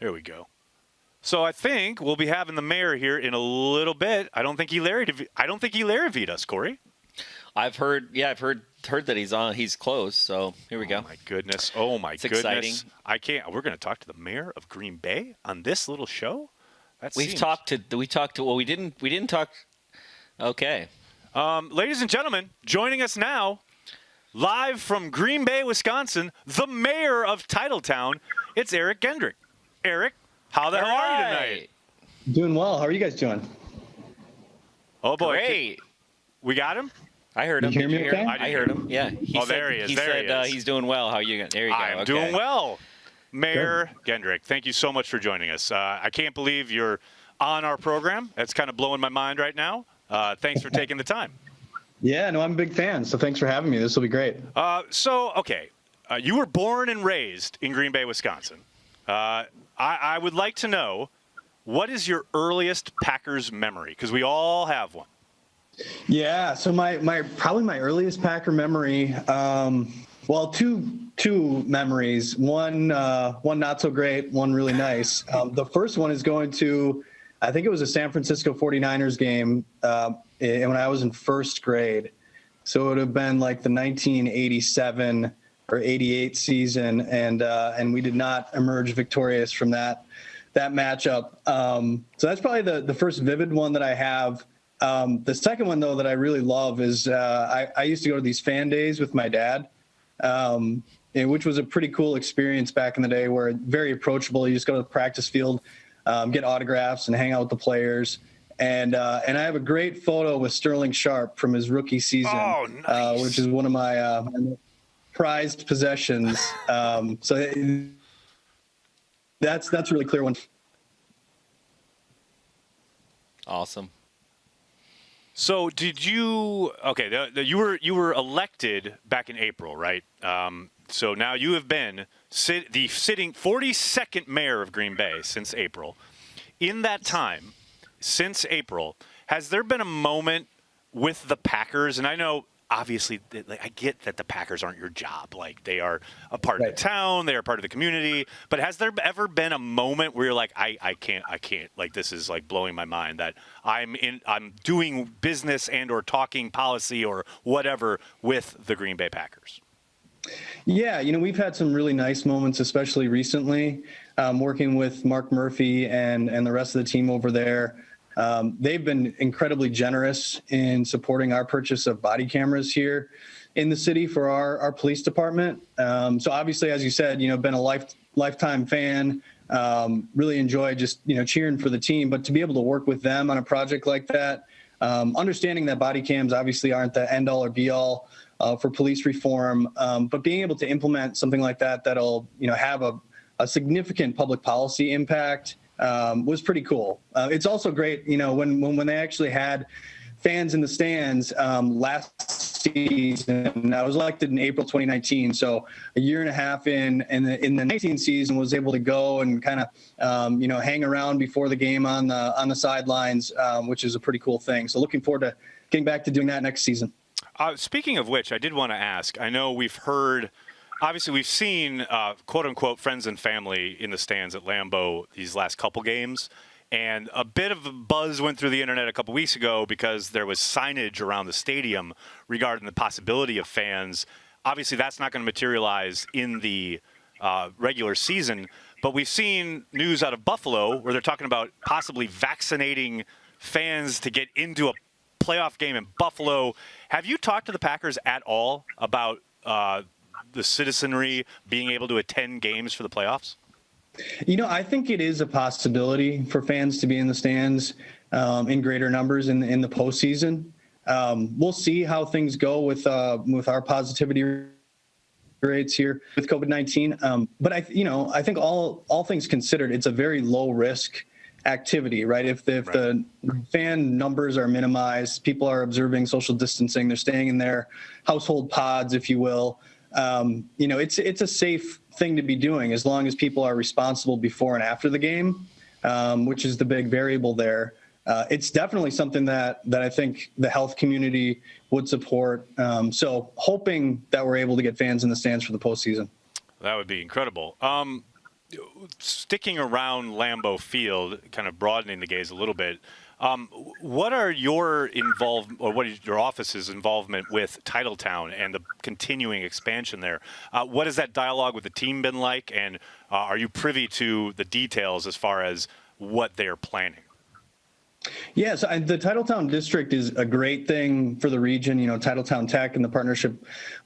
There we go. So I think we'll be having the mayor here in a little bit. I don't think he Larry V'd us, Corey. I've heard that he's close. So here we go. Oh my goodness. Exciting. I can't. We're going to talk to the mayor of Green Bay on this little show. We didn't talk. Okay. Ladies and gentlemen, joining us now, live from Green Bay, Wisconsin, the mayor of Titletown, it's Eric Genrich. Eric, how the hell are you tonight? Doing well. How are you guys doing? Oh, boy. Great. We got him? I heard him. You hear me Did you okay? hear him? I heard him. Yeah. There he is. He said he's doing well. How are you? There you go. I'm Okay. doing well. Mayor Genrich, thank you so much for joining us. I can't believe you're on our program. That's kind of blowing my mind right now. Thanks for taking the time. Yeah, no, I'm a big fan, so thanks for having me. This will be great. You were born and raised in Green Bay, Wisconsin. I would like to know, what is your earliest Packers memory? Because we all have one. Yeah, so my probably my earliest Packer memory, two memories. One not so great, one really nice. The first one is going to, I think it was a San Francisco 49ers game when I was in first grade. So it would have been like the 1987 or 88 season, and we did not emerge victorious from that matchup. So that's probably the first vivid one that I have. The second one, though, that I really love is I used to go to these fan days with my dad, which was a pretty cool experience back in the day, where very approachable. You just go to the practice field, get autographs, and hang out with the players. And I have a great photo with Sterling Sharp from his rookie season, oh, nice. Which is one of my prized possessions. So that's a really clear one. Awesome. So did you? Okay, you were elected back in April, right? So now you have been the sitting 42nd mayor of Green Bay since April. In that time, since April, has there been a moment with the Packers? And I know, obviously, I get that the Packers aren't your job. Like, they are a part of the town, they are part of the community. But has there ever been a moment where you're like, I can't, like, this is like blowing my mind, that I'm doing business and or talking policy or whatever with the Green Bay Packers? Yeah, we've had some really nice moments, especially recently, working with Mark Murphy and the rest of the team over there. They've been incredibly generous in supporting our purchase of body cameras here in the city for our police department. So obviously, as you said, been a lifetime fan, really enjoy just, cheering for the team, but to be able to work with them on a project like that, understanding that body cams obviously aren't the end all or be all for police reform, but being able to implement something like that'll, have a significant public policy impact was pretty cool. It's also great, when they actually had fans in the stands last season. I was elected in April 2019, so a year and a half in the 19 season, was able to go and kind of hang around before the game on the sidelines, which is a pretty cool thing. So looking forward to getting back to doing that next season. Speaking of which, I did want to ask, I know we've seen, quote unquote, friends and family in the stands at Lambeau these last couple games. And a bit of a buzz went through the internet a couple weeks ago because there was signage around the stadium regarding the possibility of fans. Obviously, that's not going to materialize in the regular season. But we've seen news out of Buffalo where they're talking about possibly vaccinating fans to get into a playoff game in Buffalo. Have you talked to the Packers at all about the citizenry being able to attend games for the playoffs? I think it is a possibility for fans to be in the stands in greater numbers in the postseason. We'll see how things go with our positivity rates here with COVID-19. But I think all things considered, it's a very low risk activity, right? If the fan numbers are minimized, people are observing social distancing, they're staying in their household pods, if you will. It's a safe thing to be doing as long as people are responsible before and after the game, which is the big variable there. It's definitely something that I think the health community would support. So hoping that we're able to get fans in the stands for the postseason. That would be incredible. Sticking around Lambeau Field, kind of broadening the gaze a little bit, what are your what is your office's involvement with Titletown and the continuing expansion there? What has that dialogue with the team been like, and are you privy to the details as far as what they're planning? Yeah, so the Titletown district is a great thing for the region. Titletown Tech and the partnership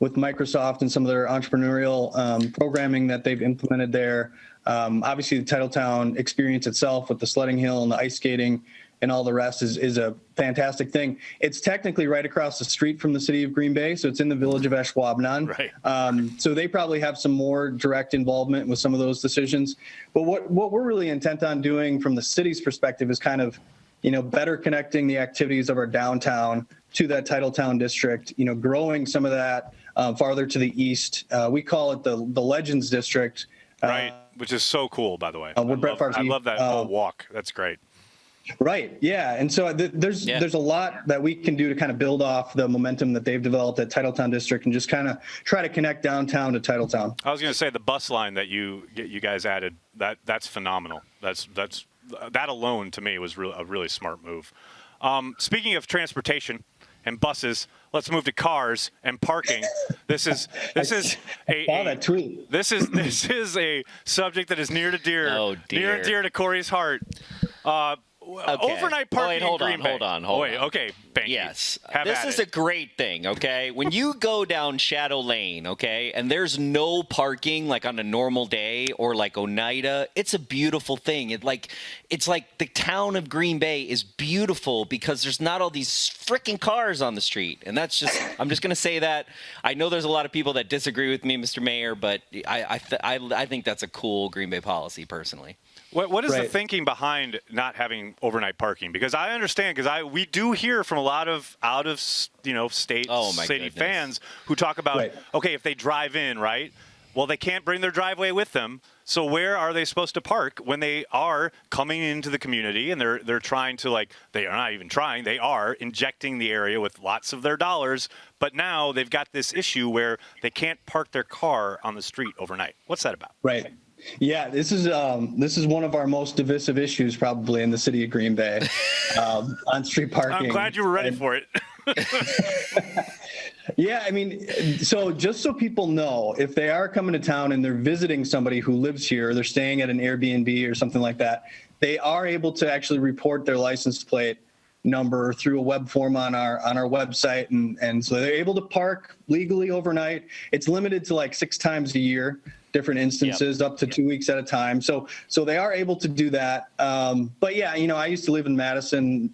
with Microsoft and some of their entrepreneurial programming that they've implemented there. Obviously, the Titletown experience itself with the sledding hill and the ice skating and all the rest is a fantastic thing. It's technically right across the street from the city of Green Bay, so it's in the village of Ashwaubenon. Right. So they probably have some more direct involvement with some of those decisions. But what we're really intent on doing from the city's perspective is kind of better connecting the activities of our downtown to that Titletown district, growing some of that farther to the east. We call it the Legends District. Right, which is so cool, by the way. I love that whole walk. That's great. Right, yeah. And so there's a lot that we can do to kind of build off the momentum that they've developed at Titletown District and just kind of try to connect downtown to Titletown. I was going to say the bus line that you guys added, that's phenomenal. That alone, to me, was a really smart move. Speaking of transportation and buses, let's move to cars and parking. This is a subject that is near and dear to Corey's heart. Overnight parking in Green Bay. Hold on. Okay, Behnke. Yes. This is a great thing, okay? When you go down Shadow Lane, okay, and there's no parking like on a normal day or like Oneida, it's a beautiful thing. It's like the town of Green Bay is beautiful because there's not all these freaking cars on the street. And that's just, I'm just going to say that. I know there's a lot of people that disagree with me, Mr. Mayor, but I think that's a cool Green Bay policy personally. What is the thinking behind not having overnight parking? Because I understand, we do hear from a lot of out of state city fans who talk about, okay, if they drive in, right? Well, they can't bring their driveway with them. So where are they supposed to park when they are coming into the community and they're trying to, they are not even trying, they are injecting the area with lots of their dollars, but now they've got this issue where they can't park their car on the street overnight. What's that about? Right. Yeah, this is one of our most divisive issues probably in the city of Green Bay, on street parking. I'm glad you were ready for it. Yeah, I mean, so just so people know, if they are coming to town and they're visiting somebody who lives here, or they're staying at an Airbnb or something like that, they are able to actually report their license plate number through a web form on our website, and so they're able to park legally overnight. It's limited to 6 times a year. Different instances, up to 2 weeks at a time. So they are able to do that. But yeah, I used to live in Madison,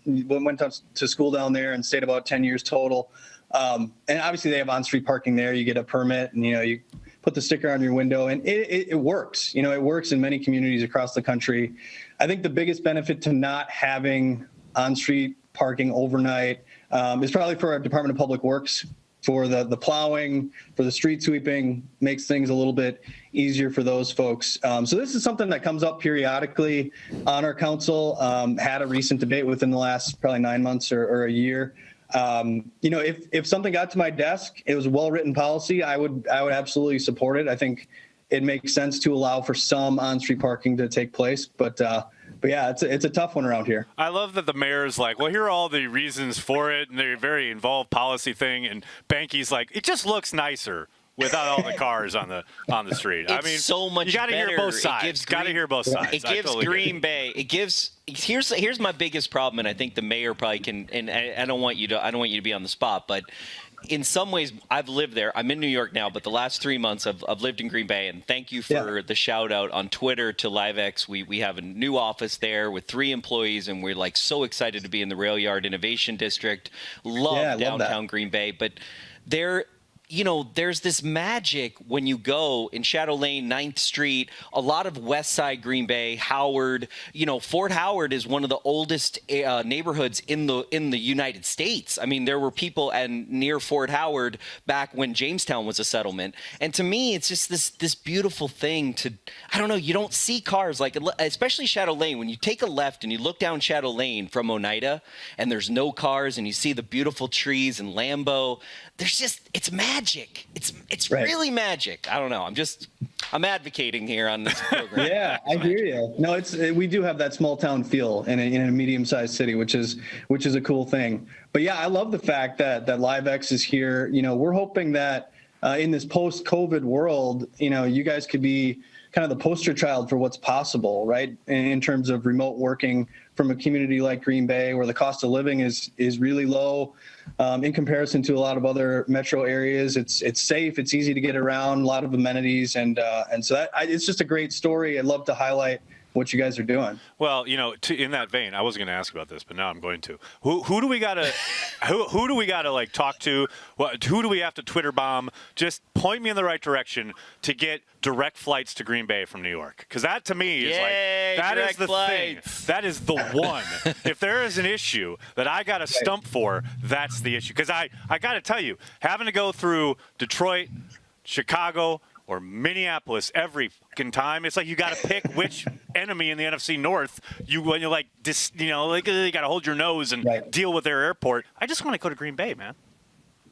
went to school down there and stayed about 10 years total. And obviously they have on-street parking there. You get a permit and, you put the sticker on your window, and it works. It works in many communities across the country. I think the biggest benefit to not having on-street parking overnight is probably for our Department of Public Works. For the plowing, for the street sweeping, makes things a little bit easier for those folks. So this is something that comes up periodically on our council. Had a recent debate within the last probably 9 months or a year. If something got to my desk, it was a well-written policy, I would absolutely support it. I think it makes sense to allow for some on-street parking to take place, but yeah, it's a tough one around here. I love that the mayor's like, well, here are all the reasons for it, and they're a very involved policy thing, and Behnke's like, it just looks nicer without all the cars on the street. It's so much better. You got to hear both sides. Got to hear both sides. It gives Green Bay. It gives. Here's my biggest problem, and I think the mayor probably can. And I don't want you to be on the spot, but in some ways, I've lived there. I'm in New York now, but the last 3 months I've lived in Green Bay. And thank you for the shout out on Twitter to LiveX. We have a new office there with 3 employees, and we're so excited to be in the Rail Yard Innovation District. Love downtown Green Bay, but there's this magic when you go in Shadow Lane, 9th Street, a lot of West Side Green Bay, Howard. Fort Howard is one of the oldest neighborhoods in the United States. I mean, there were people near Fort Howard back when Jamestown was a settlement. And to me, it's just this beautiful thing I don't know, you don't see cars like, especially Shadow Lane. When you take a left and you look down Shadow Lane from Oneida and there's no cars and you see the beautiful trees and Lambeau, it's magic. It's Right. really magic. I don't know. I'm advocating here on this program. Yeah, I hear you. No, we do have that small town feel in a medium-sized city, which is a cool thing. But yeah, I love the fact that LiveX is here. We're hoping that in this post-COVID world, you guys could be kind of the poster child for what's possible, right? In terms of remote working from a community like Green Bay, where the cost of living is really low in comparison to a lot of other metro areas. It's safe, it's easy to get around, a lot of amenities, and so it's just a great story. I'd love to highlight what you guys are doing. Well, in that vein, I wasn't going to ask about this, but now I'm going to. Who do we gotta who do we gotta like talk to? Who do we have to Twitter bomb? Just point me in the right direction to get direct flights to Green Bay from New York, because that to me is that is the flights. thing. That is the one. If there is an issue that I got to stump for, that's the issue. Because I got to tell you, having to go through Detroit, Chicago, or Minneapolis every fucking time, it's like you got to pick which enemy in the NFC North you got to hold your nose and deal with their airport. I just want to go to Green Bay, man.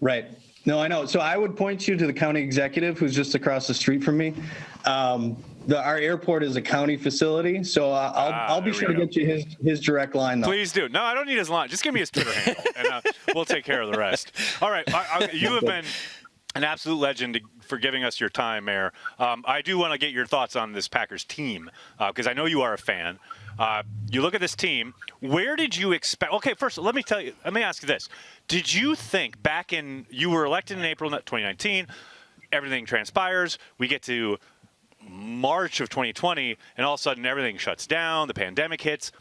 Right. No, I know. So I would point you to the county executive who's just across the street from me. Our airport is a county facility, so I'll be sure to get you his direct line, though. Please do. No, I don't need his line. Just give me his Twitter handle, and we'll take care of the rest. All right. You have been an absolute legend for giving us your time, Mayor. I do want to get your thoughts on this Packers team, because I know you are a fan. You look at this team. Where did you expect? Okay, first, let me ask you this. Did you think you were elected in April 2019, everything transpires, we get to March of 2020, and all of a sudden everything shuts down, the pandemic hits.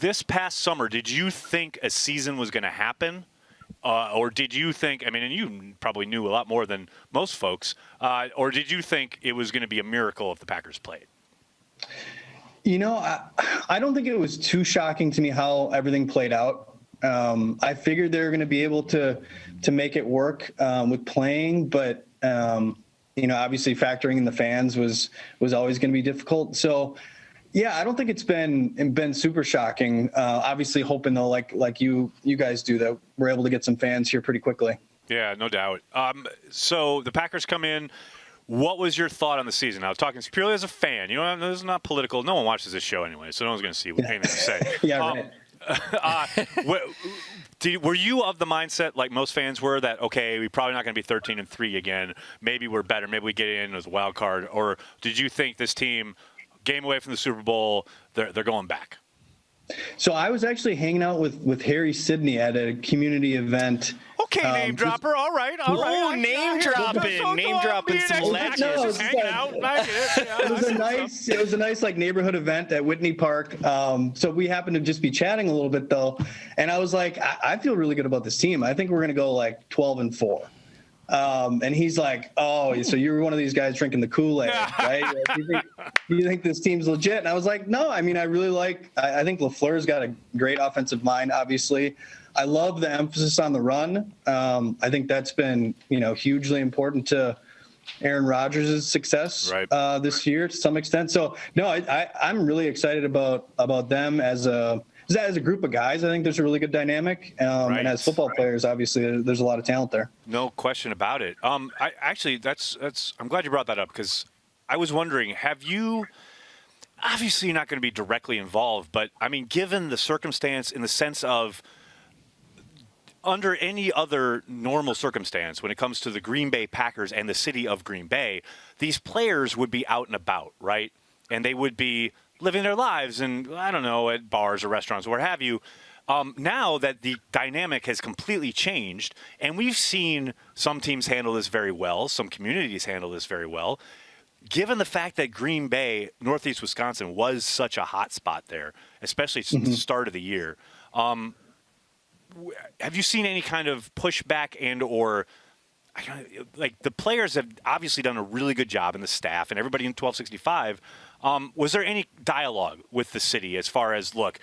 This past summer, did you think a season was going to happen? Or did you think, and you probably knew a lot more than most folks, or did you think it was going to be a miracle if the Packers played? I don't think it was too shocking to me how everything played out. I figured they were going to be able to make it work with playing, but obviously factoring in the fans was always going to be difficult. So, yeah, I don't think it's been super shocking. Obviously, hoping though, like you guys do, that we're able to get some fans here pretty quickly. Yeah, no doubt. So the Packers come in. What was your thought on the season? I was talking purely as a fan. This is not political. No one watches this show anyway, so no one's going to see anything to say. Yeah, right. Were you of the mindset, like most fans were, that, okay, we're probably not going to be 13-3 again. Maybe we're better. Maybe we get in as a wild card. Or did you think this team, game away from the Super Bowl, they're going back? So I was actually hanging out with Harry Sidney at a community event. Okay, name dropper. All right. Oh, name dropping some legends. Just hanging out. It was a nice like neighborhood event at Whitney Park. So we happened to just be chatting a little bit though, and I was like, I feel really good about this team. I think we're gonna go like 12-4. And he's like, oh, so you're one of these guys drinking the Kool-Aid, right? You think this team's legit? And I was like, no, I think LaFleur's got a great offensive mind, obviously. I love the emphasis on the run. I think that's been, hugely important to Aaron Rodgers' success this year to some extent. So, no, I'm really excited about them as a group of guys. I think there's a really good dynamic. And as football players, obviously, there's a lot of talent there. No question about it. I'm glad you brought that up, because I was wondering, obviously you're not going to be directly involved, but given the circumstance, in the sense of, under any other normal circumstance, when it comes to the Green Bay Packers and the city of Green Bay, these players would be out and about, right? And they would be living their lives and, I don't know, at bars or restaurants or what have you. Now that the dynamic has completely changed, and we've seen some teams handle this very well, some communities handle this very well, given the fact that Green Bay, Northeast Wisconsin, was such a hot spot there, especially since the start of the year, have you seen any kind of pushback and or, like the players have obviously done a really good job, and the staff and everybody in 1265. Was there any dialogue with the city as far as, look,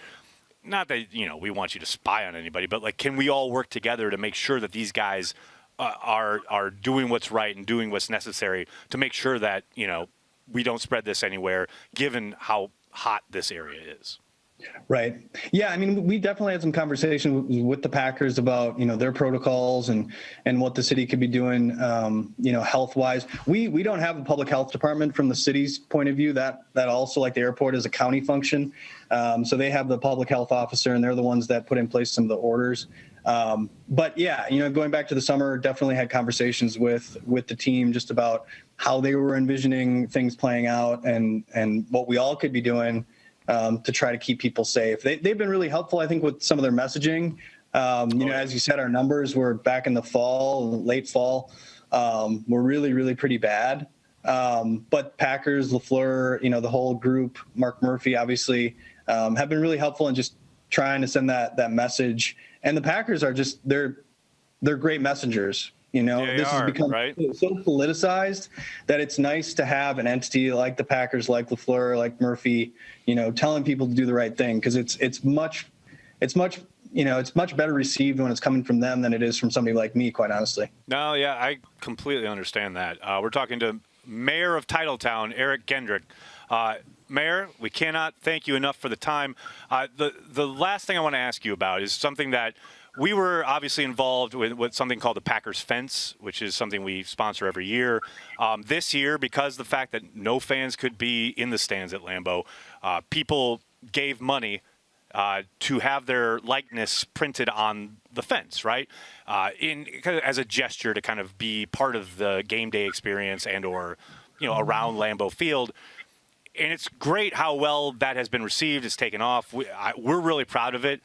not that, we want you to spy on anybody, but like, can we all work together to make sure that these guys are doing what's right and doing what's necessary to make sure that, we don't spread this anywhere, given how hot this area is? Right. Yeah. I mean, we definitely had some conversation with the Packers about, their protocols and what the city could be doing, health wise. We don't have a public health department from the city's point of view. That also, like the airport, is a county function. So they have the public health officer, and they're the ones that put in place some of the orders. But yeah, going back to the summer, definitely had conversations with the team just about how they were envisioning things playing out and what we all could be doing to try to keep people safe. They've been really helpful, I think, with some of their messaging. As you said, our numbers were back in the fall, late fall, were really, really pretty bad. But Packers, LaFleur, the whole group, Mark Murphy, obviously, have been really helpful in just trying to send that message. And the Packers are just, they're great messengers. This has become so politicized that it's nice to have an entity like the Packers, like LaFleur, like Murphy, telling people to do the right thing, because it's much better received when it's coming from them than it is from somebody like me, quite honestly. No, yeah, I completely understand that. We're talking to Mayor of Titletown, Eric Genrich. Mayor, we cannot thank you enough for the time. The last thing I want to ask you about is something that we were obviously involved with something called the Packers Fence, which is something we sponsor every year. This year, because the fact that no fans could be in the stands at Lambeau, people gave money to have their likeness printed on the fence, right? As a gesture to kind of be part of the game day experience or around Lambeau Field. And it's great how well that has been received. It's taken off. We're really proud of it.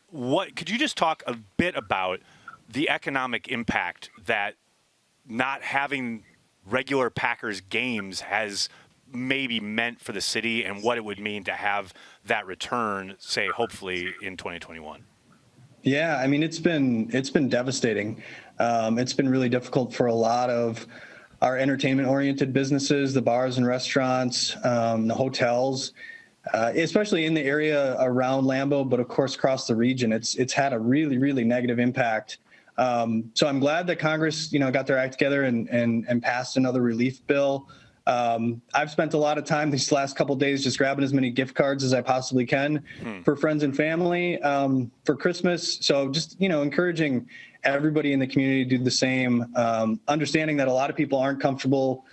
Could you just talk a bit about the economic impact that not having regular Packers games has maybe meant for the city, and what it would mean to have that return, say, hopefully in 2021? Yeah, I mean, it's been devastating. It's been really difficult for a lot of our entertainment-oriented businesses, the bars and restaurants, the hotels. Especially in the area around Lambeau, but of course across the region, it's had a really, really negative impact. So I'm glad that Congress, got their act together and passed another relief bill. I've spent a lot of time these last couple of days just grabbing as many gift cards as I possibly can for friends and family for Christmas. So just, encouraging everybody in the community to do the same, understanding that a lot of people aren't comfortable,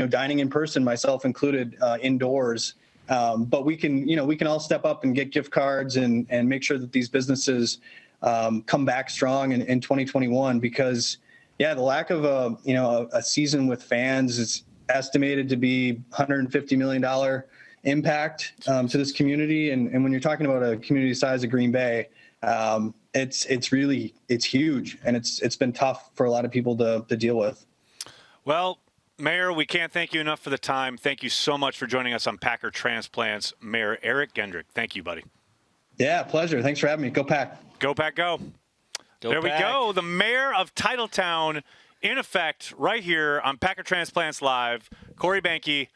dining in person, myself included, indoors. But we can all step up and get gift cards and make sure that these businesses come back strong in 2021, because the lack of a season with fans is estimated to be $150 million impact to this community. And when you're talking about a community size of Green Bay, it's huge, and it's been tough for a lot of people to deal with. Well, Mayor, we can't thank you enough for the time. Thank you so much for joining us on Packer Transplants. Mayor Eric Genrich, thank you, buddy. Yeah, pleasure. Thanks for having me. Go Pack. Go Pack, go. There we go. The mayor of Titletown, in effect, right here on Packer Transplants Live. Corey Behnke,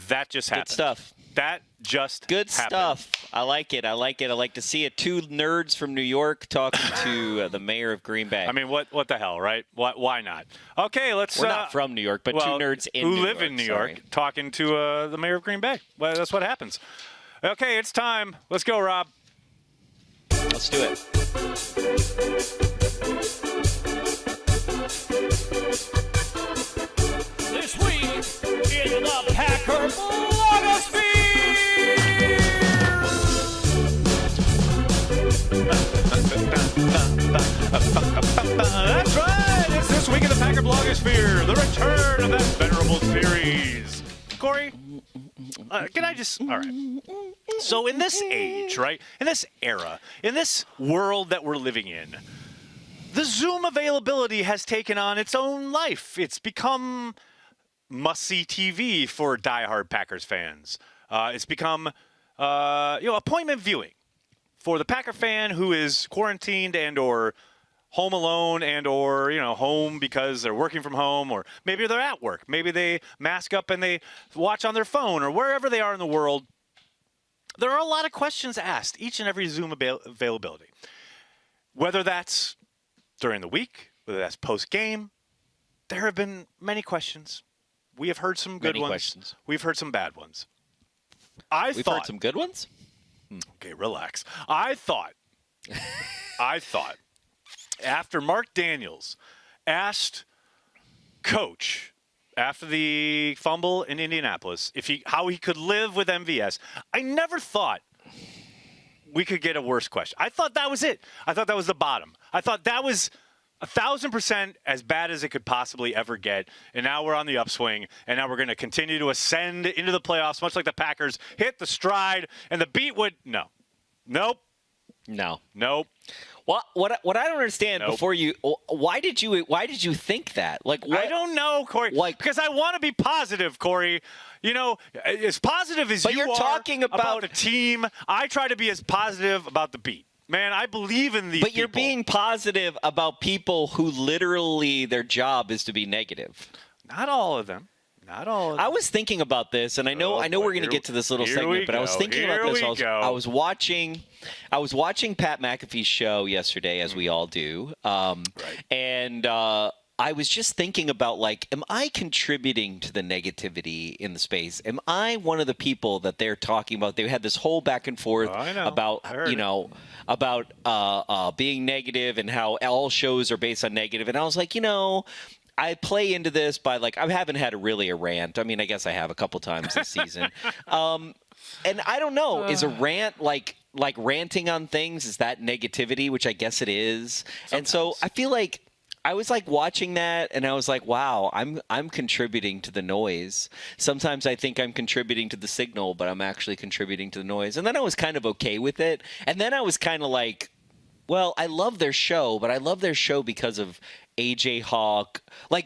that just happened. Good stuff. That just Good happened. stuff. I like it. I like to see it. Two nerds from New York talking to the mayor of Green Bay. I mean, what the hell, right? Why not? Okay, let's. We're not from New York, but two nerds in New York. Who live in New York talking to the mayor of Green Bay. Well, that's what happens. Okay, it's time. Let's go, Rob. Let's do it. This week in the Packer blogosphere. That's right. It's this week in the Packer blogosphere, the return of that venerable series. Corey, can I just? All right. So in this age, right, in this era, in this world that we're living in, the Zoom availability has taken on its own life. It's become must-see TV for diehard Packers fans. It's become, appointment viewing for the Packer fan who is quarantined and or home alone and or, home because they're working from home, or maybe they're at work. Maybe they mask up and they watch on their phone, or wherever they are in the world. There are a lot of questions asked each and every Zoom availability. Whether that's during the week, whether that's post-game, there have been many questions. We have heard some good ones. Questions. We've heard some bad ones. We've heard some good ones? Okay, relax. I thought after Mark Daniels asked Coach after the fumble in Indianapolis how he could live with MVS, I never thought we could get a worse question. I thought that was it. I thought that was the bottom. I thought that was 1,000% as bad as it could possibly ever get. And now we're on the upswing, and now we're going to continue to ascend into the playoffs, much like the Packers hit the stride, and the beat would – no. Nope. No. Nope. What I don't understand Nope. before you why did you think that? Like what? I don't know, Corey. Because I want to be positive, Corey. As positive as But you you're are talking about the team, I try to be as positive about the beat. Man, I believe in these But you're being positive about people who literally their job is to be negative. Not all of them. Not all of them. I was thinking about this, and I know we're going to get to this little segment, but I was thinking about this. I was watching Pat McAfee's show yesterday, as we all do, and I was just thinking about, am I contributing to the negativity in the space? Am I one of the people that they're talking about? They had this whole back and forth about being negative and how all shows are based on negative, and I was like, I play into this by I haven't had a rant. I mean, I guess I have a couple times this season. And I don't know, is a rant like ranting on things, is that negativity, which I guess it is. Sometimes. And so I feel like I was watching that and I was like, wow, I'm contributing to the noise. Sometimes I think I'm contributing to the signal, but I'm actually contributing to the noise. And then I was kind of okay with it. And then I was kind of like, well, I love their show, but I love their show because of AJ Hawk.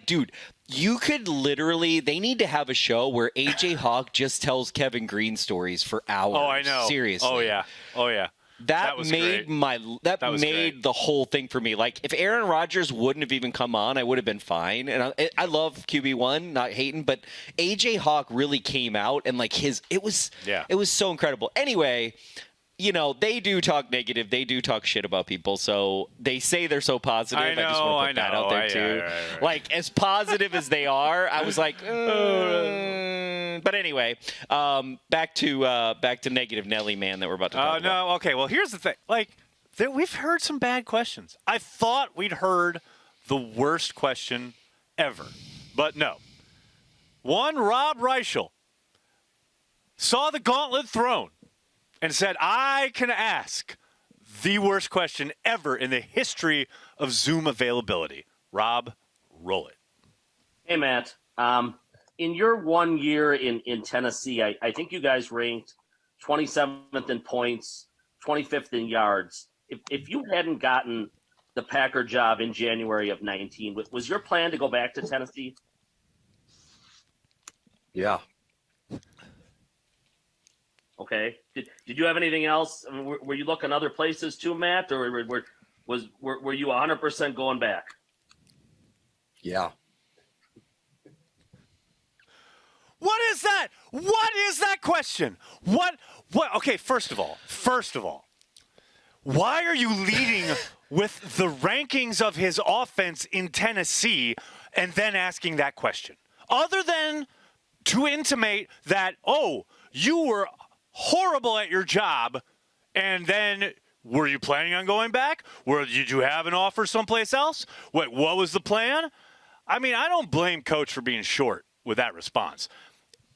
Dude, you could literally, they need to have a show where AJ Hawk just tells Kevin Green stories for hours. Oh, I know. Seriously. Oh, yeah. That made great. the whole thing for me. If Aaron Rodgers wouldn't have even come on, I would have been fine. And I love QB1, not hating, but AJ Hawk really came out and it was so incredible. Anyway, they do talk negative. They do talk shit about people. So they say they're so positive. I just want to put that out there too. Right. As positive as they are, I was like, but anyway, back to negative Nelly man that we're about to talk about. No, okay. Well, here's the thing. We've heard some bad questions. I thought we'd heard the worst question ever, but no. One, Rob Reichel saw the gauntlet thrown and said, I can ask the worst question ever in the history of Zoom availability. Rob, roll it. Hey, Matt. In your 1 year in Tennessee, I think you guys ranked 27th in points, 25th in yards. If you hadn't gotten the Packer job in January of 19, was your plan to go back to Tennessee? Yeah. Okay. Did you have anything else? I mean, were you looking other places too, Matt, or were you 100% going back? Yeah. What is that? What is that question? What? Okay, first of all, why are you leading with the rankings of his offense in Tennessee and then asking that question? Other than to intimate that, you were horrible at your job, and then were you planning on going back? Did you have an offer someplace else? What was the plan? I mean, I don't blame Coach for being short with that response.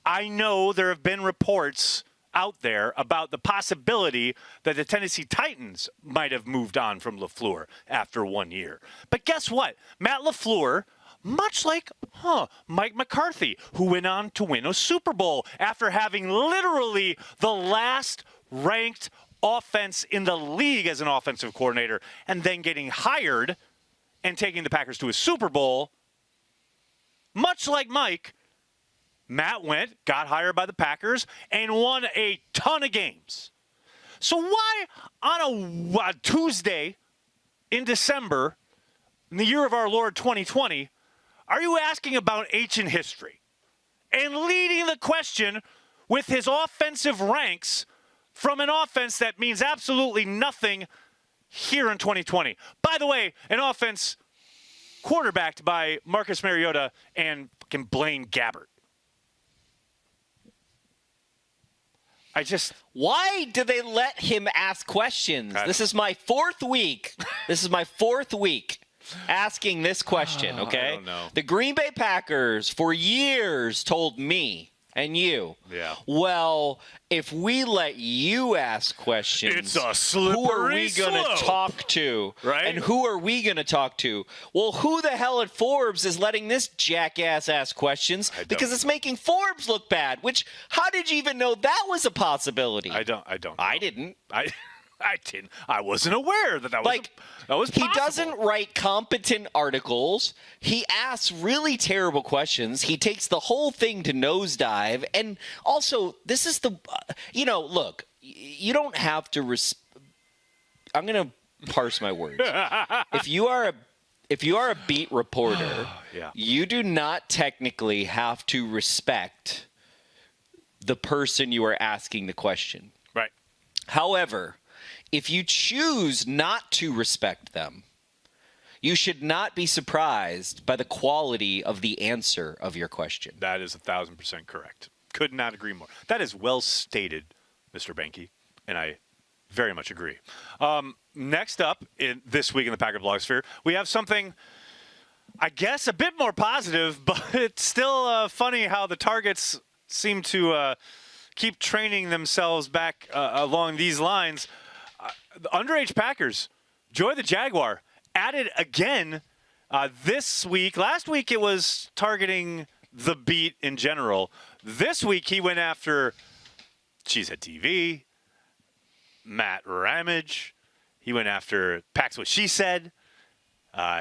I know there have been reports out there about the possibility that the Tennessee Titans might have moved on from LaFleur after 1 year. But guess what? Matt LaFleur, much like Mike McCarthy, who went on to win a Super Bowl after having literally the last ranked offense in the league as an offensive coordinator and then getting hired and taking the Packers to a Super Bowl. Much like Mike, Matt got hired by the Packers, and won a ton of games. So why on a Tuesday in December in the year of our Lord 2020, are you asking about ancient history and leading the question with his offensive ranks from an offense that means absolutely nothing here in 2020? By the way, an offense quarterbacked by Marcus Mariota and fucking Blaine Gabbert. Why do they let him ask questions? This is my fourth week. Asking this question, okay? I don't know. The Green Bay Packers for years told me and you, Yeah. well, if we let you ask questions, It's a slippery who are we going to slope. talk to? Right? And who are we going to talk to? Well, who the hell at Forbes is letting this jackass ask questions? Because it's making Forbes look bad, which, how did you even know that was a possibility? I don't know. I didn't. I didn't. I wasn't aware that was Like, that was he possible. doesn't write competent articles. He asks really terrible questions. He takes the whole thing to nosedive. And also, this is the, look, you don't have to, I'm going to parse my words. If you are a beat reporter, Yeah. you do not technically have to respect the person you are asking the question. Right. However, if you choose not to respect them, you should not be surprised by the quality of the answer of your question. That is 1,000% correct. Could not agree more. That is well stated, Mr. Behnke, and I very much agree. Next up in this week in the Packer blogosphere, we have something, I guess, a bit more positive, but it's still funny how the targets seem to keep training themselves back along these lines. The underage Packers, Joy the Jaguar, added again this week. Last week it was targeting the beat in general. This week he went after CHTV, Matt Ramage. He went after Pax What She Said.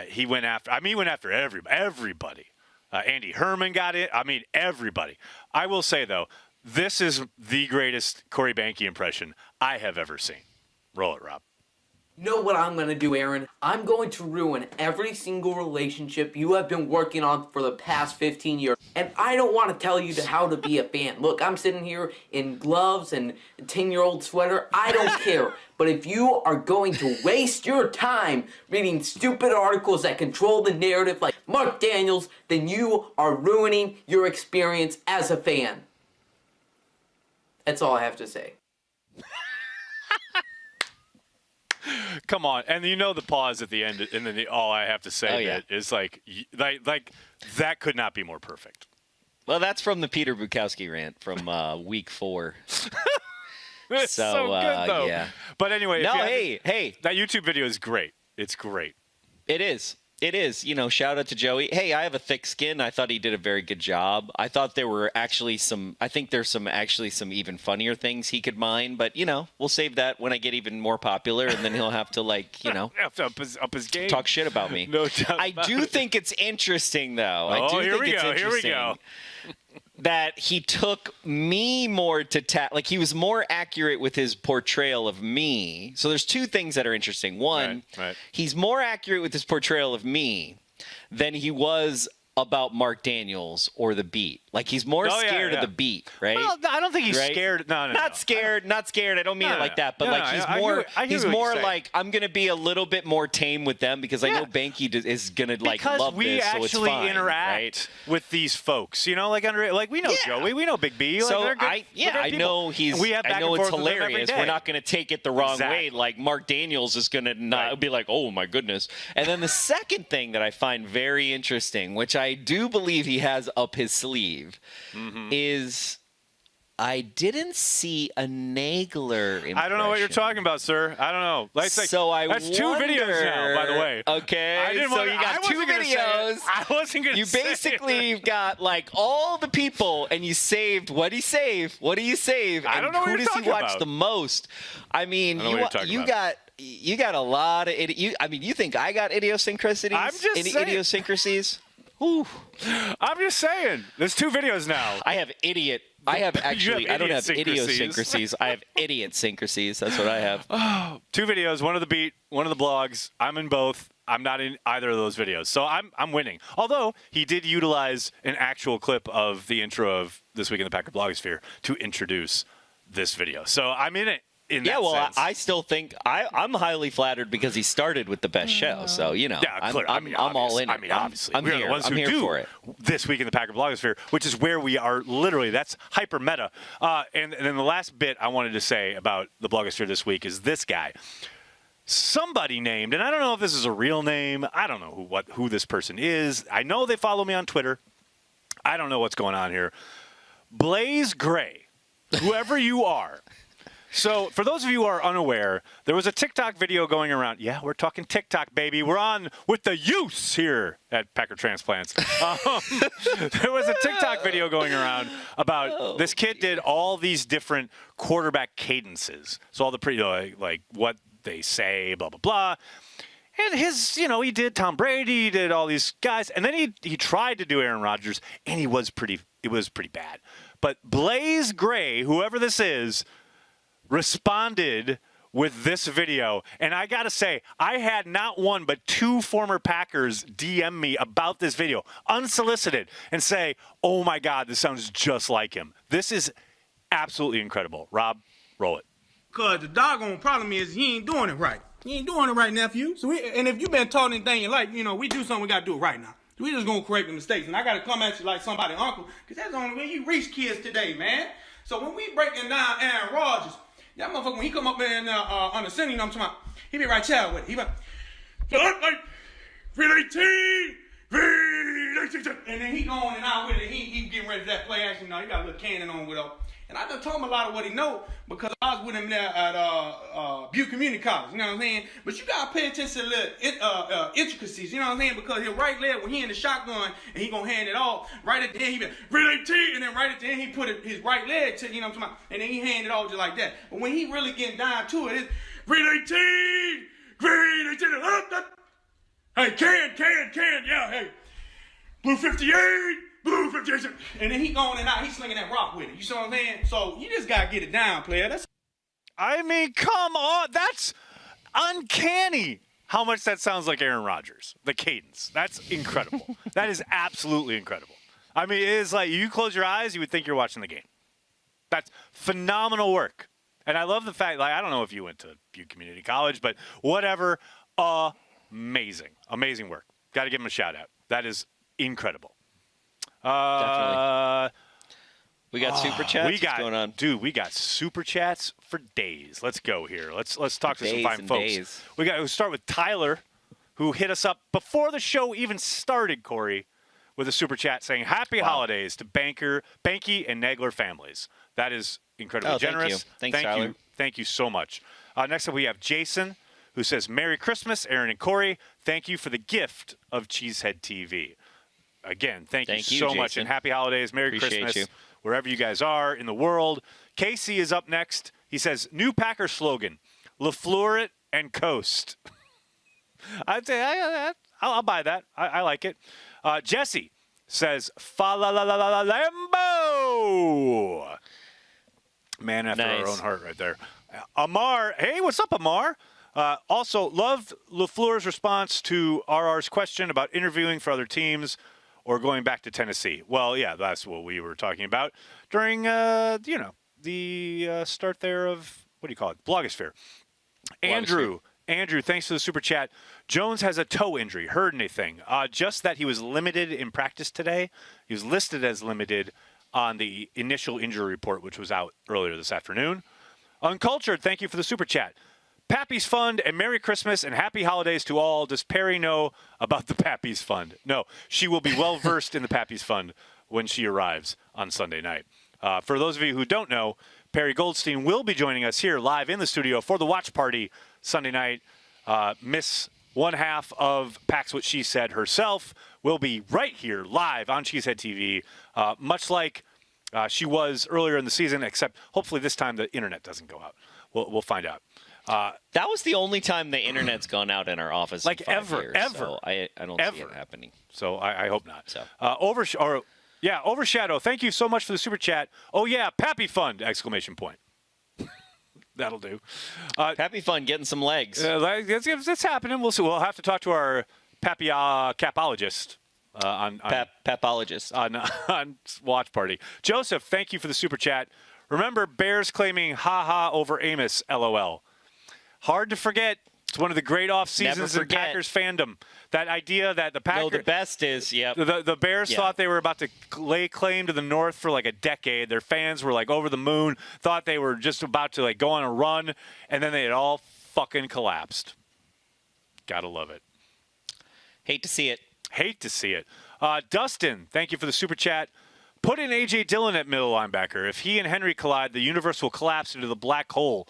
He went after everybody. Andy Herman got it. I mean, everybody. I will say, though, this is the greatest Corey Behnke impression I have ever seen. Roll it, Rob. Know what I'm going to do, Aaron? I'm going to ruin every single relationship you have been working on for the past 15 years. And I don't want to tell you how to be a fan. Look, I'm sitting here in gloves and a 10-year-old sweater. I don't care. But if you are going to waste your time reading stupid articles that control the narrative like Mark Daniels, then you are ruining your experience as a fan. That's all I have to say. Come on, and you know the pause at the end, and then all I have to say is like that could not be more perfect. Well, that's from the Peter Bukowski rant from week 4. It's so good, though. Yeah. But anyway, No, hey. that YouTube video is great. It's great. It is. It is. Shout out to Joey. Hey, I have a thick skin. I thought he did a very good job. I thought there were actually some even funnier things he could mine, but we'll save that when I get even more popular, and then he'll have to Have to up his game. talk shit about me. No doubt. I do think it's interesting, though. Here we go. That he took me more to he was more accurate with his portrayal of me. So there's two things that are interesting. One, Right. he's more accurate with his portrayal of me than he was about Mark Daniels or the beat. Like, he's more scared of the beat, right? Well, I don't think he's Right? scared. No. Not scared. I don't mean it like that. But he's I more. hear He's what you're more saying. like, I'm gonna be a little bit more tame with them because I know Behnke is gonna because love we this, so it's actually fine, interact right? with these folks. We know Joey, we know Big B. So they're good, I they're good know people. We have back I know and it's forth with them every hilarious. day. We're not going to take it the wrong way. Exactly. Like, Mark Daniels is going to not be like, oh my goodness. And then the second thing that I find very interesting, which I do believe he has up his sleeve, is I didn't see a Nagler impression. I don't know what you're talking about, sir. I don't know. That's 2 videos now, by the way. Okay, you got 2 videos. I wasn't going to You say basically got all the people, and you saved. What do you save? What do you save? I don't know what who you're does he talking watch about. the most? I mean, I don't know what you're talking about. you got a lot of. You think I got idiosyncrasies? I'm just saying. Idiosyncrasies. Ooh. I'm just saying. There's 2 videos now. I have idiot. I have actually. I don't have idiosyncrasies. I have idiosyncrasies. That's what I have. 2 videos, one of the beat, one of the blogs. I'm in both. I'm not in either of those videos, so I'm winning. Although he did utilize an actual clip of the intro of This Week in the Packer blogosphere to introduce this video, so I'm in it. I still think I'm highly flattered because he started with the best show. So I'm all in. Obviously, I'm we're here. the ones I'm who here do for it. This Week in the Packer blogosphere, which is where we are literally. That's hyper meta. And then the last bit I wanted to say about the blogosphere this week is this guy. Somebody named, and I don't know if this is a real name. I don't know who this person is. I know they follow me on Twitter. I don't know what's going on here. Blaze Gray, whoever you are. So for those of you who are unaware, there was a TikTok video going around. Yeah, we're talking TikTok, baby. We're on with the use here at Packer Transplants. There was a TikTok video going around about this kid did all these different quarterback cadences. So all the like what they say, blah, blah, blah. And he did Tom Brady, he did all these guys. And then he tried to do Aaron Rodgers, and it was pretty bad. But Blaze Gray, whoever this is, responded with this video. And I got to say, I had not one but two former Packers DM me about this video, unsolicited, and say, oh my God, this sounds just like him. This is absolutely incredible. Rob, roll it. Because the doggone problem is he ain't doing it right. He ain't doing it right, nephew. And if you've been taught anything in life, we do something, we got to do it right now. We just going to correct the mistakes. And I got to come at you like somebody uncle, because that's the only way you reach kids today, man. So when we breaking down Aaron Rodgers, that motherfucker, when he come up there on the center, I'm talking about, he be right child with it. He be like, V18, and then he going and out with it, and he getting ready for that play action. He got a little cannon on with him. And I done told him a lot of what he know because I was with him there at Butte Community College, you know what I'm saying? But you gotta pay attention to the intricacies, you know what I'm saying? Because his right leg, when he in the shotgun and he gonna hand it off, right at the end he be really T, and then right at the end he put his right leg to, you know what I'm talking about? And then he hand it off just like that. But when he really getting down to it, it's really T, green, hey, can, yeah, hey, blue 58. Blue 58, and then he going and out, he's slinging that rock with it. You see what I'm saying? So you just gotta get it down, player. I mean, come on, that's uncanny. How much that sounds like Aaron Rodgers, the cadence. That's incredible. That is absolutely incredible. I mean, it is like you close your eyes, you would think you're watching the game. That's phenomenal work, and I love the fact. Like, I don't know if you went to Butte Community College, but whatever, amazing work. Got to give him a shout out. That is incredible. Definitely. We got super chats. What's going on? Dude, we got super chats for days. Let's go here. Let's talk to some fine folks. We'll start with Tyler, who hit us up before the show even started, Corey, with a super chat saying happy holidays to Behnke and Nagler families. That is incredibly generous. Thank you. Thanks, Tyler. Thank you so much. Next up, we have Jason, who says, Merry Christmas, Aaron and Corey. Thank you for the gift of Cheesehead TV. Again, thank you so much, and happy holidays, Merry Christmas, wherever you guys are in the world. Casey is up next. He says, new Packer slogan, LaFleur it and coast. I'd say I'll buy that. I like it. Jesse says, fa la la la la Lambo. Man after our own heart right there. Amar, hey, what's up, Amar? Also, loved LaFleur's response to RR's question about interviewing for other teams or going back to Tennessee. Well, yeah, that's what we were talking about during, the start there of, what do you call it, blogosphere. Andrew, thanks for the super chat. Jones has a toe injury. Heard anything? Just that he was limited in practice today. He was listed as limited on the initial injury report, which was out earlier this afternoon. Uncultured, thank you for the super chat. Pappy's Fund and Merry Christmas and Happy Holidays to all. Does Perry know about the Pappy's Fund? No, she will be well versed in the Pappy's Fund when she arrives on Sunday night. For those of you who don't know, Perry Goldstein will be joining us here live in the studio for the watch party Sunday night. Miss one half of Pack's What She Said herself will be right here live on Cheesehead TV, much like she was earlier in the season, except hopefully this time the internet doesn't go out. We'll find out. That was the only time the internet's gone out in our office like in 5 ever, years, ever. So I don't see it happening. So I hope not. So. Overshadow, thank you so much for the super chat. Oh, yeah, Pappy Fund, exclamation point. That'll do. Happy fun getting some legs. It's happening. We'll see. We'll have to talk to our capologist Papologist on Watch Party. Joseph, thank you for the super chat. Remember Bears claiming ha over Amos, LOL. Hard to forget. It's one of the great off seasons in Packers fandom. That idea that the Packers. No, the best is, The Bears thought they were about to lay claim to the North for like a decade. Their fans were like over the moon, thought they were just about to like go on a run, and then they had all fucking collapsed. Gotta love it. Hate to see it. Hate to see it. Dustin, thank you for the super chat. Put in A.J. Dillon at middle linebacker. If he and Henry collide, the universe will collapse into the black hole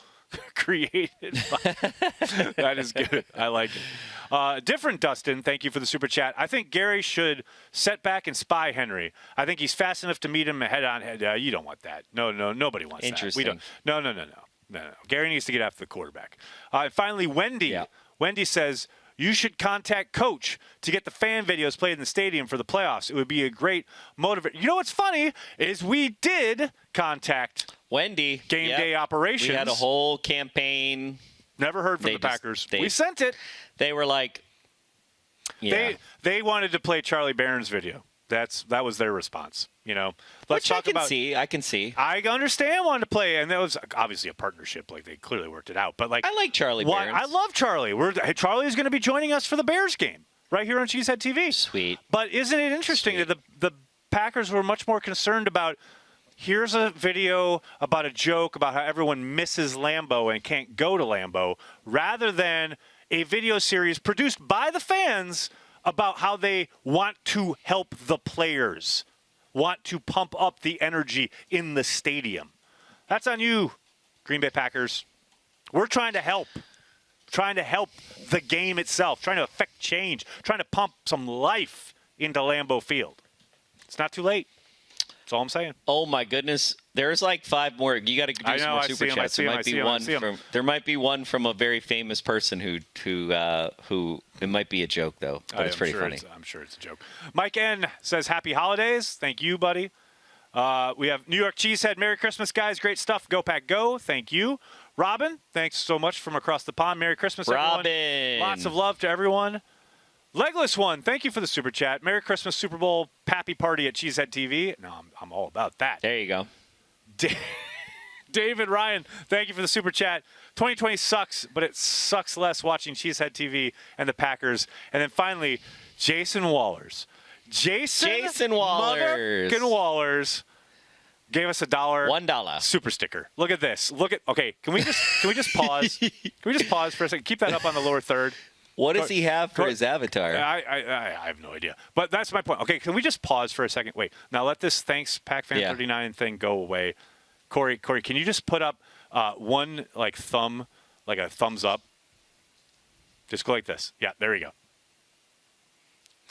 created by... That is good. I like it. Different Dustin, thank you for the super chat. I think Gary should set back and spy Henry. I think he's fast enough to meet him head on head. You don't want that. No, nobody wants Interesting. that. We don't. No. Gary needs to get after the quarterback. And finally, Wendy. Yeah. Wendy says, you should contact Coach to get the fan videos played in the stadium for the playoffs. It would be a great motivator. You know what's funny is we did contact Wendy. Game Day Operations. We had a whole campaign. Never heard from the Packers. We sent it. They were like, They wanted to play Charlie Barron's video. That was their response. You know, let's talk about. I can see. I understand wanting to play, and that was obviously a partnership. Like they clearly worked it out. But like, I like Charlie Barron. I love Charlie. Charlie's going to be joining us for the Bears game right here on Cheesehead TV. Sweet. But isn't it interesting that the Packers were much more concerned about? Here's a video about a joke about how everyone misses Lambeau and can't go to Lambeau, rather than a video series produced by the fans about how they want to help the players, want to pump up the energy in the stadium. That's on you, Green Bay Packers. We're trying to help the game itself, trying to affect change, trying to pump some life into Lambeau Field. It's not too late. That's all I'm saying. Oh my goodness, there's like 5 more. You got to do some more super chats. There might be one from a very famous person who it might be a joke though, but it's pretty funny. I'm sure it's a joke. Mike N says happy holidays. Thank you, buddy. We have New York Cheesehead. Merry Christmas, guys. Great stuff. Go Pack Go. Thank you. Robin, thanks so much from across the pond. Merry Christmas, everyone. Robin. Lots of love to everyone. Legless One, thank you for the super chat. Merry Christmas, Super Bowl Pappy Party at Cheesehead TV. No, I'm all about that. There you go. David Ryan, thank you for the super chat. 2020 sucks, but it sucks less watching Cheesehead TV and the Packers. And then finally, Jason Wallers. Jason Wallers. Motherfucking Wallers gave us $1 super sticker. Look at this. Okay, can we just pause? Can we just pause for a second? Keep that up on the lower third. What does he have for his avatar? I have no idea. But that's my point. Okay, can we just pause for a second? Wait. Now let this thanks PacFan39 thing go away. Corey, can you just put up one like a thumbs up? Just go like this. Yeah, there we go.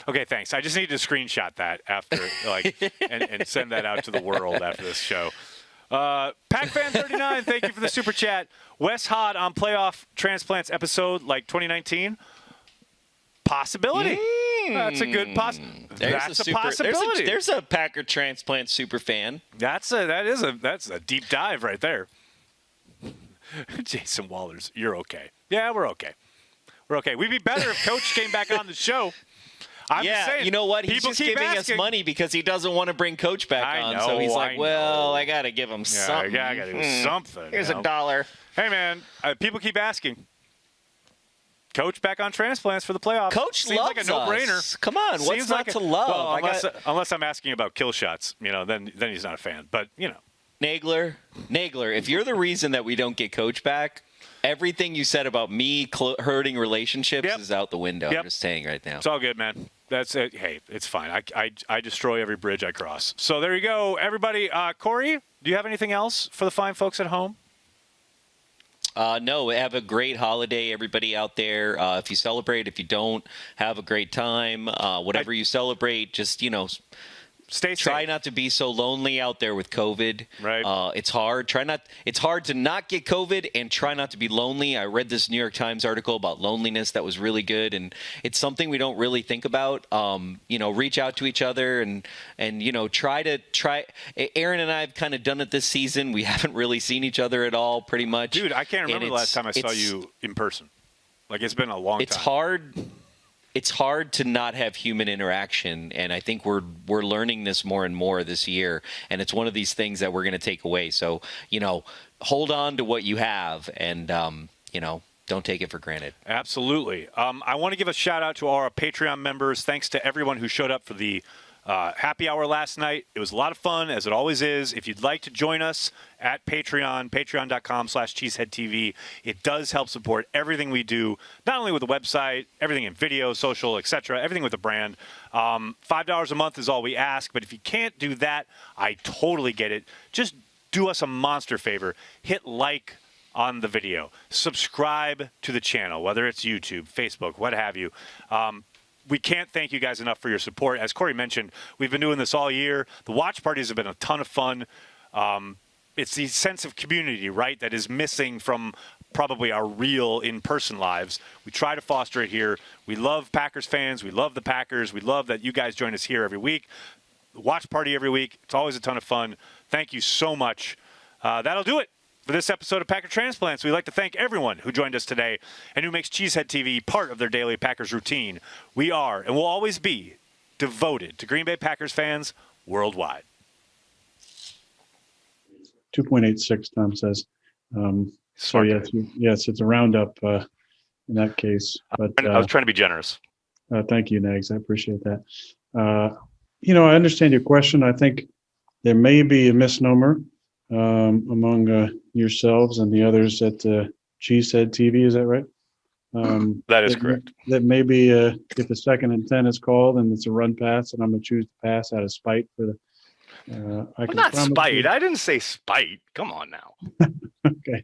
Okay, thanks. I just need to screenshot that after and send that out to the world after this show. PacFan39, thank you for the super chat. Wes Hod on playoff transplants episode like 2019. Possibility. That's a good possibility. That's a possibility. There's a Packer transplant super fan. That's a deep dive right there. Jason Wallers, you're okay. Yeah, we're okay. We're okay. We'd be better if Coach came back on the show. I'm just saying, you know what? He's just giving us money because he doesn't want to bring Coach back on. So he's like, I got to give him something. I got to do something. Here's $1. Hey, man, people keep asking. Coach back on transplants for the playoffs. Coach seems loves like a no-brainer. Us. Come on, what's not to love? Well, unless I'm asking about kill shots, then he's not a fan. But Nagler, if you're the reason that we don't get Coach back, everything you said about me hurting relationships is out the window. I'm just saying right now. It's all good, man. That's it. Hey, it's fine. I destroy every bridge I cross. So there you go, everybody. Corey, do you have anything else for the fine folks at home? No, have a great holiday, everybody out there. If you celebrate, if you don't, have a great time. Whatever you celebrate, just, Stay safe. Try not to be so lonely out there with COVID. Right. It's hard. It's hard to not get COVID and try not to be lonely. I read this New York Times article about loneliness that was really good, and it's something we don't really think about. Reach out to each other and try. Aaron and I have kind of done it this season. We haven't really seen each other at all, pretty much. Dude, I can't remember the last time I saw you in person. Like, it's been a long time. It's hard. It's hard to not have human interaction, and I think we're learning this more and more this year, and it's one of these things that we're going to take away. So, hold on to what you have, and, don't take it for granted. Absolutely. I want to give a shout-out to our Patreon members. Thanks to everyone who showed up for the happy hour last night. It was a lot of fun, as it always is. If you'd like to join us at Patreon, patreon.com/cheeseheadtv, it does help support everything we do, not only with the website, everything in video, social, etc., everything with the brand. $5 a month is all we ask, but if you can't do that, I totally get it. Just do us a monster favor. Hit like on the video. Subscribe to the channel, whether it's YouTube, Facebook, what have you. We can't thank you guys enough for your support. As Corey mentioned, we've been doing this all year. The watch parties have been a ton of fun. It's the sense of community, right, that is missing from probably our real in-person lives. We try to foster it here. We love Packers fans. We love the Packers. We love that you guys join us here every week. The watch party every week. It's always a ton of fun. Thank you so much. That'll do it for this episode of Packer Transplants. We'd like to thank everyone who joined us today and who makes Cheesehead TV part of their daily Packers routine. We are and will always be devoted to Green Bay Packers fans worldwide. 2.86, Tom says. So yes, it's a roundup in that case. But I was trying to be generous. Thank you, Nags. I appreciate that. I understand your question. I think there may be a misnomer among yourselves and the others at Cheesehead TV. Is that right? That is correct. That maybe if the 2nd and 10 is called and it's a run pass, and I'm going to choose to pass out of spite for the. Not spite. I didn't say spite. Come on now. Okay.